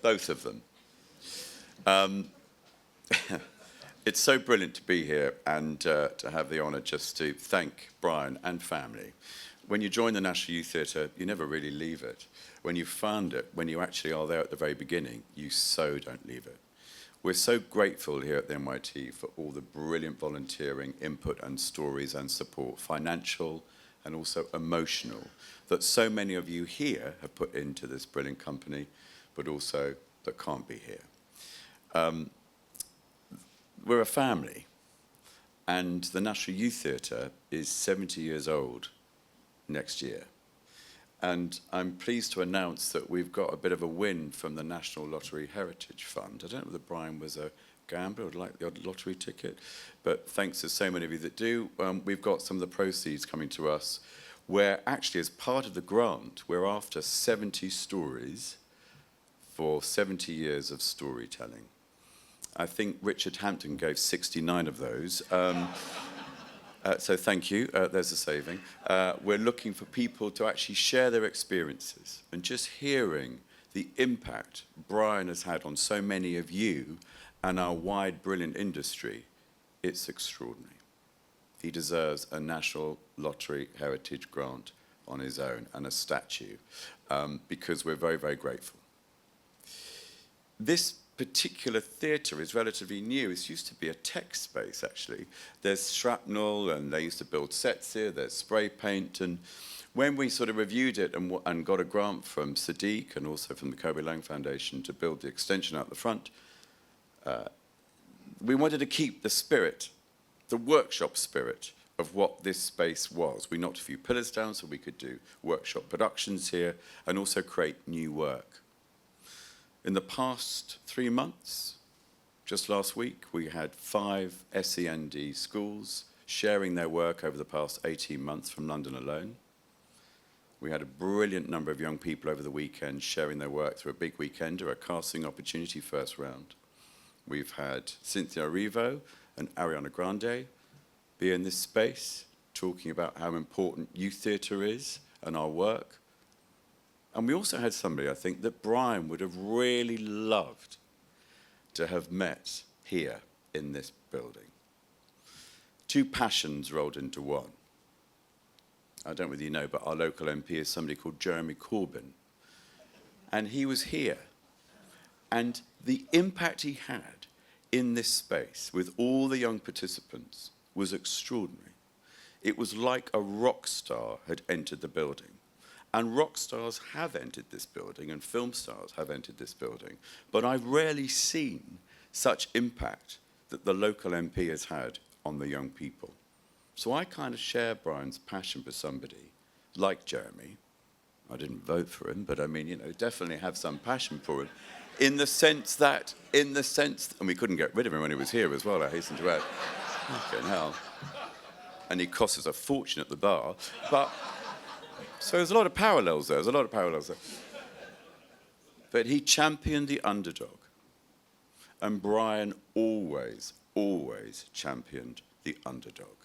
Both of them. It's so brilliant to be here and to have the honour just to thank Brian and family. When you join the National Youth Theatre, you never really leave it. When you found it, when you actually are there at the very beginning, you so don't leave it. We're so grateful here at the NYT for all the brilliant volunteering, input and stories and support, financial and also emotional, that so many of you here have put into this brilliant company, but also that can't be here. We're a family, and the National Youth Theatre is 70 years old next year. And I'm pleased to announce that we've got a bit of a win from the National Lottery Heritage Fund. I don't know whether Brian was a gambler or like the odd lottery ticket, but thanks to so many of you that do, we've got some of the proceeds coming to us, where actually as part of the grant, we're after 70 stories for 70 years of storytelling. I think Richard Hampton gave 69 of those. So thank you, there's a saving. We're looking for people to actually share their experiences, and just hearing the impact Brian has had on so many of you and our wide, brilliant industry, it's extraordinary. He deserves a National Lottery Heritage Grant on his own and a statue, because we're very, very grateful. This particular theatre is relatively new. It used to be a tech space, actually. There's shrapnel, and they used to build sets here. There's spray paint. And when we sort of reviewed it and got a grant from Sadiq and also from the Kobe Lang Foundation to build the extension out the front, we wanted to keep the spirit, the workshop spirit of what this space was. We knocked a few pillars down so we could do workshop productions here and also create new work. In the past 3 months, just last week, we had 5 SEND schools sharing their work over the past 18 months from London alone. We had a brilliant number of young people over the weekend sharing their work through a big weekender, a casting opportunity first round. We've had Cynthia Erivo and Ariana Grande be in this space, talking about how important youth theatre is and our work. And we also had somebody, I think, that Brian would have really loved to have met here in this building. 2 passions rolled into one. I don't know whether you know, but our local MP is somebody called Jeremy Corbyn. And he was here. And the impact he had in this space with all the young participants was extraordinary. It was like a rock star had entered the building. And rock stars have entered this building, and film stars have entered this building. But I've rarely seen such impact that the local MP has had on the young people. So I kind of share Brian's passion for somebody like Jeremy. I didn't vote for him, but I mean, you know, definitely have some passion for him. In the sense that, and we couldn't get rid of him when he was here as well, I hasten to add. Fucking hell. And he cost us a fortune at the bar. But, so there's a lot of parallels there, But he championed the underdog. And Brian always, always championed the underdog,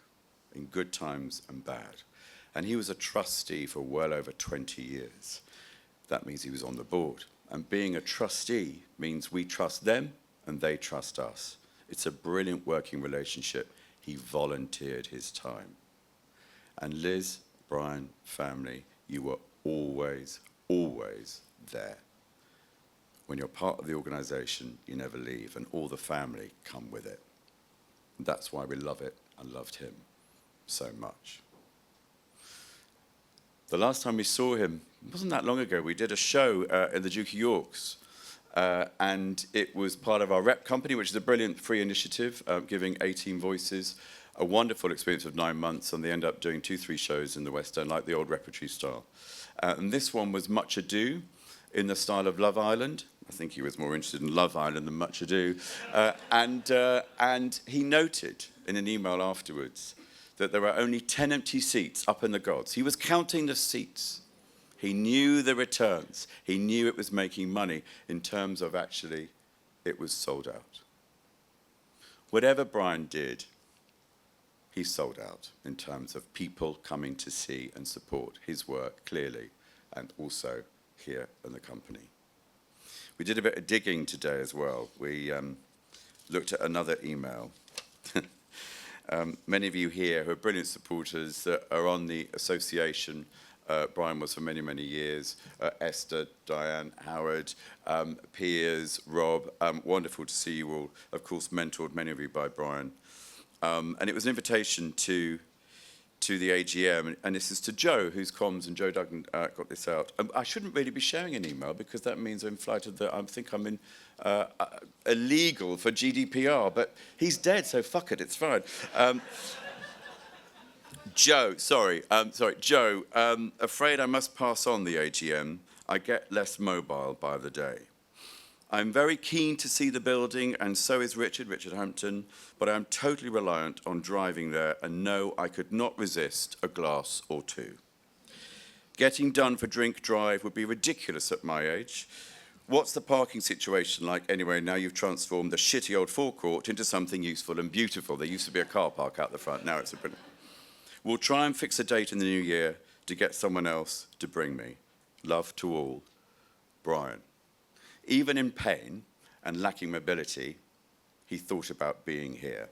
in good times and bad. And he was a trustee for well over 20 years. That means he was on the board. And being a trustee means we trust them and they trust us. It's a brilliant working relationship. He volunteered his time. And Liz, Brian, family, you were always, always there. When you're part of the organisation, you never leave, and all the family come with it. And that's why we love it and loved him so much. The last time we saw him, it wasn't that long ago. We did a show in the Duke of York's, and it was part of our rep company, which is a brilliant free initiative, giving 18 voices, a wonderful experience of 9 months, and they end up doing 2-3 shows in the West End, like the old repertory style. And this one was Much Ado, in the style of Love Island. I think he was more interested in Love Island than Much Ado. And he noted in an email afterwards that there were only 10 empty seats up in the gods. He was counting the seats. He knew the returns. He knew it was making money in terms of actually it was sold out. Whatever Brian did, he sold out in terms of people coming to see and support his work clearly, and also here in the company. We did a bit of digging today as well. We looked at another email. Many of you here who are brilliant supporters that are on the association. Brian was for many, many years. Esther, Diane, Howard, Piers, Rob. Wonderful to see you all. Of course, mentored many of you by Brian. And it was an invitation to the AGM, and this is to Joe, who's comms, and Joe Duggan got this out. I shouldn't really be sharing an email because that means I'm flattered that I think I'm in illegal for GDPR, but he's dead, so fuck it, it's fine. Joe, Joe, afraid I must pass on the AGM. I get less mobile by the day. I'm very keen to see the building, and so is Richard Hampton, but I'm totally reliant on driving there and know I could not resist a glass or two. Getting done for drink drive would be ridiculous at my age. What's the parking situation like anyway? Now you've transformed the shitty old forecourt into something useful and beautiful. There used to be a car park out the front, now it's a brilliant. We'll try and fix a date in the new year to get someone else to bring me. Love to all, Brian. Even in pain and lacking mobility, he thought about being here.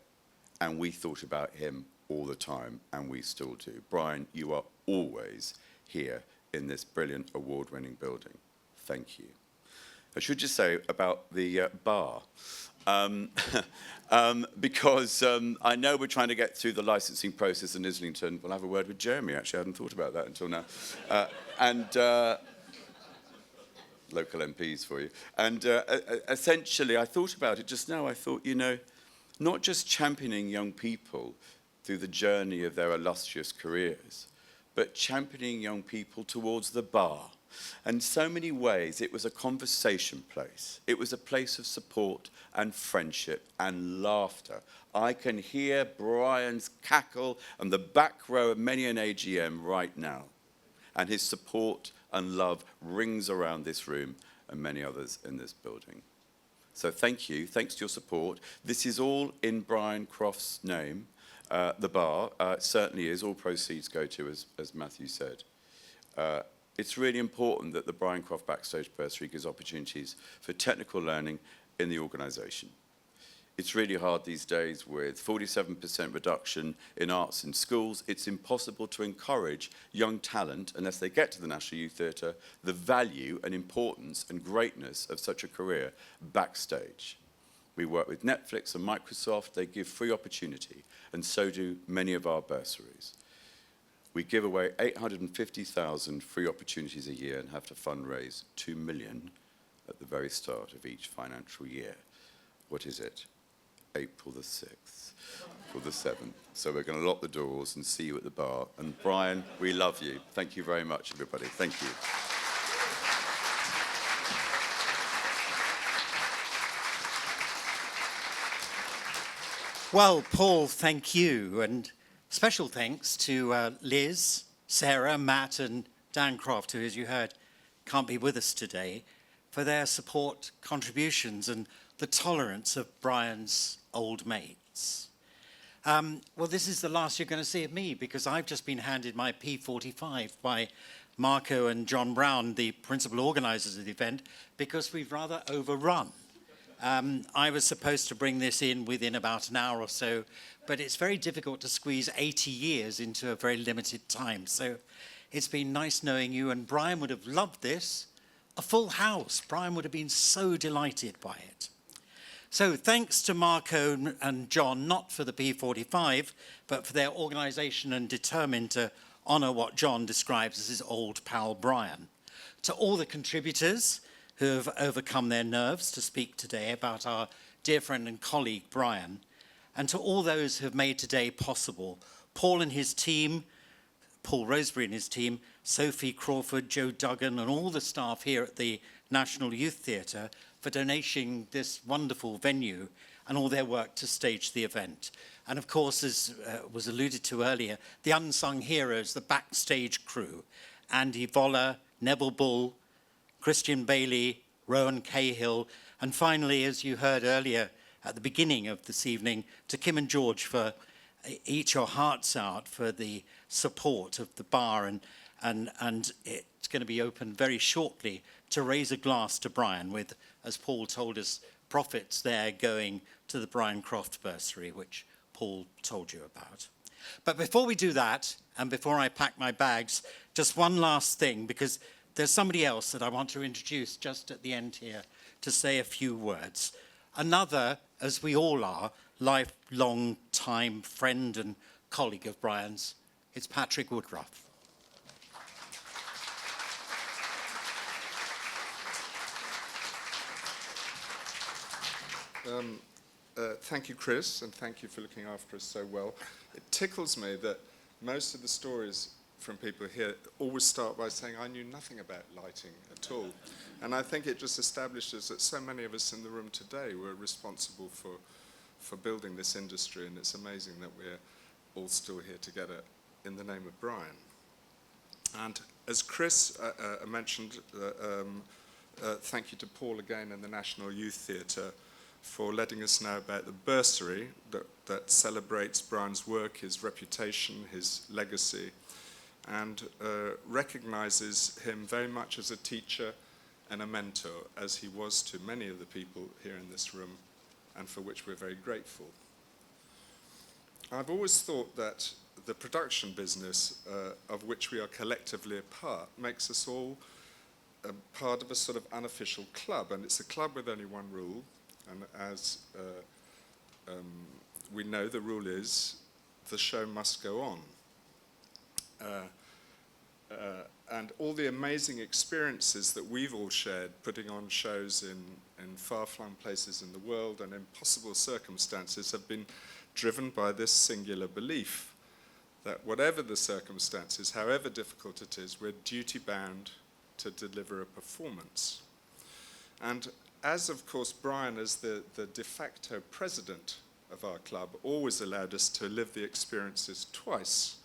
And we thought about him all the time, and we still do. Brian, you are always here in this brilliant award-winning building. Thank you. I should just say about the bar, because I know we're trying to get through the licensing process in Islington. We'll have a word with Jeremy, actually. I hadn't thought about that until now. Local MPs for you. And essentially, I thought about it just now. I thought, you know, not just championing young people through the journey of their illustrious careers, but championing young people towards the bar. In so many ways, it was a conversation place. It was a place of support and friendship and laughter. I can hear Brian's cackle and the back row of many an AGM right now. And his support and love rings around this room and many others in this building. So thank you, thanks to your support. This is all in Brian Croft's name, the bar. Certainly is, all proceeds go to, as Matthew said. It's really important that the Brian Croft Backstage Bursary gives opportunities for technical learning in the organisation. It's really hard these days with 47% reduction in arts in schools. It's impossible to encourage young talent, unless they get to the National Youth Theatre, the value and importance and greatness of such a career backstage. We work with Netflix and Microsoft. They give free opportunity, and so do many of our bursaries. We give away 850,000 free opportunities a year and have to fundraise 2 million at the very start of each financial year. What is it? April the 6th, April the 7th. So we're going to lock the doors and see you at the bar. And Brian, we love you. Thank you very much, everybody. Thank you. Well, Paul, thank you. And special thanks to Liz, Sarah, Matt, and Dan Croft, who, as you heard, can't be with us today, for their support, contributions, and the tolerance of Brian's old mates. Well, this is the last you're going to see of me, because I've just been handed my P45 by Marco and John Brown, the principal organisers of the event, because we've rather overrun. I was supposed to bring this in within about an hour or so, but it's very difficult to squeeze 80 years into a very limited time. So it's been nice knowing you, and Brian would have loved this. A full house. Brian would have been so delighted by it. So thanks to Marco and John, not for the P45, but for their organisation and determined to honour what John describes as his old pal Brian. To all the contributors who have overcome their nerves to speak today about our dear friend and colleague Brian, and to all those who have made today possible, Paul and his team, Paul Rosebery and his team, Sophie Crawford, Joe Duggan, and all the staff here at the National Youth Theatre for donating this wonderful venue and all their work to stage the event. And of course, as was alluded to earlier, the unsung heroes, the backstage crew, Andy Voller, Neville Bull, Christian Bailey, Rowan Cahill, and finally, as you heard earlier at the beginning of this evening, to Kim and George for eat your hearts out for the support of the bar, and it's going to be open very shortly to raise a glass to Brian with, as Paul told us, profits there going to the Brian Croft bursary, which Paul told you about. But before we do that, and before I pack my bags, just one last thing, because there's somebody else that I want to introduce just at the end here to say a few words. Another, as we all are, lifelong time friend and colleague of Brian's, it's Patrick Woodruff. Thank you, Chris, and thank you for looking after us so well. It tickles me that most of the stories from people here always start by saying, I knew nothing about lighting at all. And I think it just establishes that so many of us in the room today were responsible for building this industry, and it's amazing that we're all still here together in the name of Brian. And as Chris mentioned, thank you to Paul again and the National Youth Theatre for letting us know about the bursary that celebrates Brian's work, his reputation, his legacy, and recognises him very much as a teacher and a mentor, as he was to many of the people here in this room, and for which we're very grateful. I've always thought that the production business, of which we are collectively a part, makes us all a part of a sort of unofficial club, and it's a club with only one rule, and as we know, the rule is the show must go on. And all the amazing experiences that we've all shared putting on shows in far-flung places in the world and impossible circumstances have been driven by this singular belief that whatever the circumstances, however difficult it is, we're duty-bound to deliver a performance. And as, of course, Brian, as the de facto president of our club, always allowed us to live the experiences twice.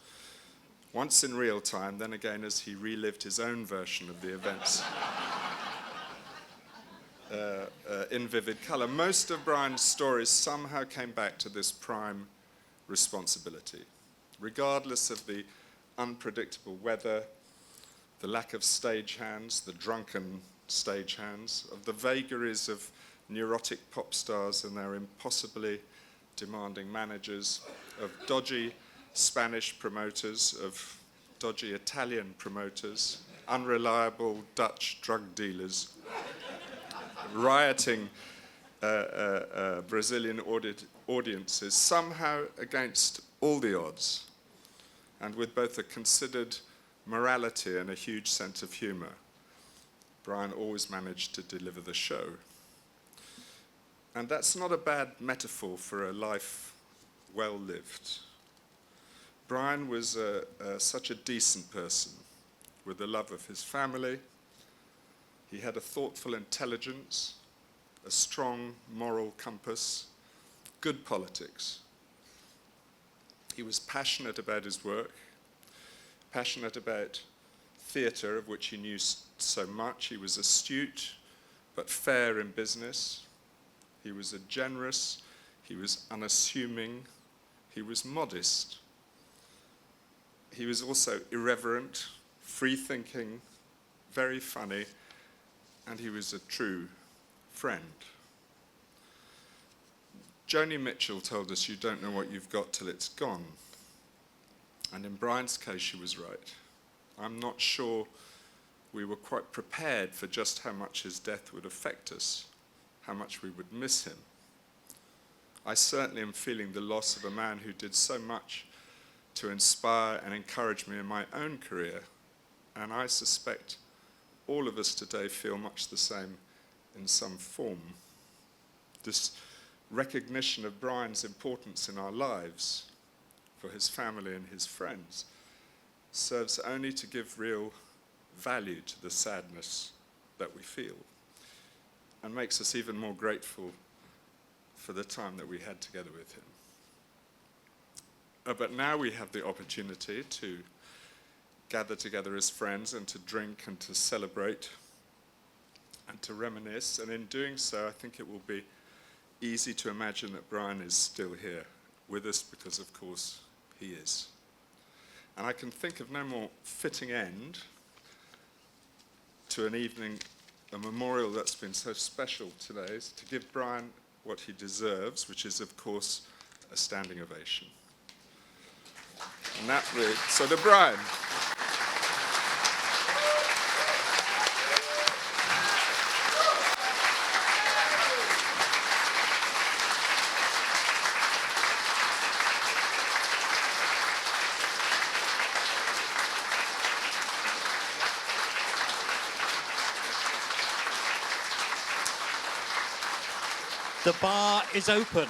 Once in real time, then again as he relived his own version of the events in vivid colour. Most of Brian's stories somehow came back to this prime responsibility, regardless of the unpredictable weather, the lack of stagehands, the drunken stagehands, of the vagaries of neurotic pop stars and their impossibly demanding managers, of dodgy Spanish promoters, of dodgy Italian promoters, unreliable Dutch drug dealers, rioting Brazilian audiences, somehow against all the odds, and with both a considered morality and a huge sense of humour, Brian always managed to deliver the show. And that's not a bad metaphor for a life well lived. Brian was such a decent person with a love of his family. He had a thoughtful intelligence, a strong moral compass, good politics. He was passionate about his work, passionate about theatre, of which he knew so much. He was astute but fair in business. He was a generous, he was unassuming, he was modest. He was also irreverent, free-thinking, very funny, and he was a true friend. Joni Mitchell told us, "You don't know what you've got till it's gone." And in Brian's case, she was right. I'm not sure we were quite prepared for just how much his death would affect us, how much we would miss him. I certainly am feeling the loss of a man who did so much to inspire and encourage me in my own career, and I suspect all of us today feel much the same in some form. This recognition of Brian's importance in our lives, for his family and his friends, serves only to give real value to the sadness that we feel, and makes us even more grateful for the time that we had together with him. But now we have the opportunity to gather together as friends and to drink and to celebrate and to reminisce, and in doing so, I think it will be easy to imagine that Brian is still here with us, because of course he is. And I can think of no more fitting end to an evening, a memorial that's been so special today, is to give Brian what he deserves, which is of course a standing ovation. And that reads, so to Brian. The bar is open.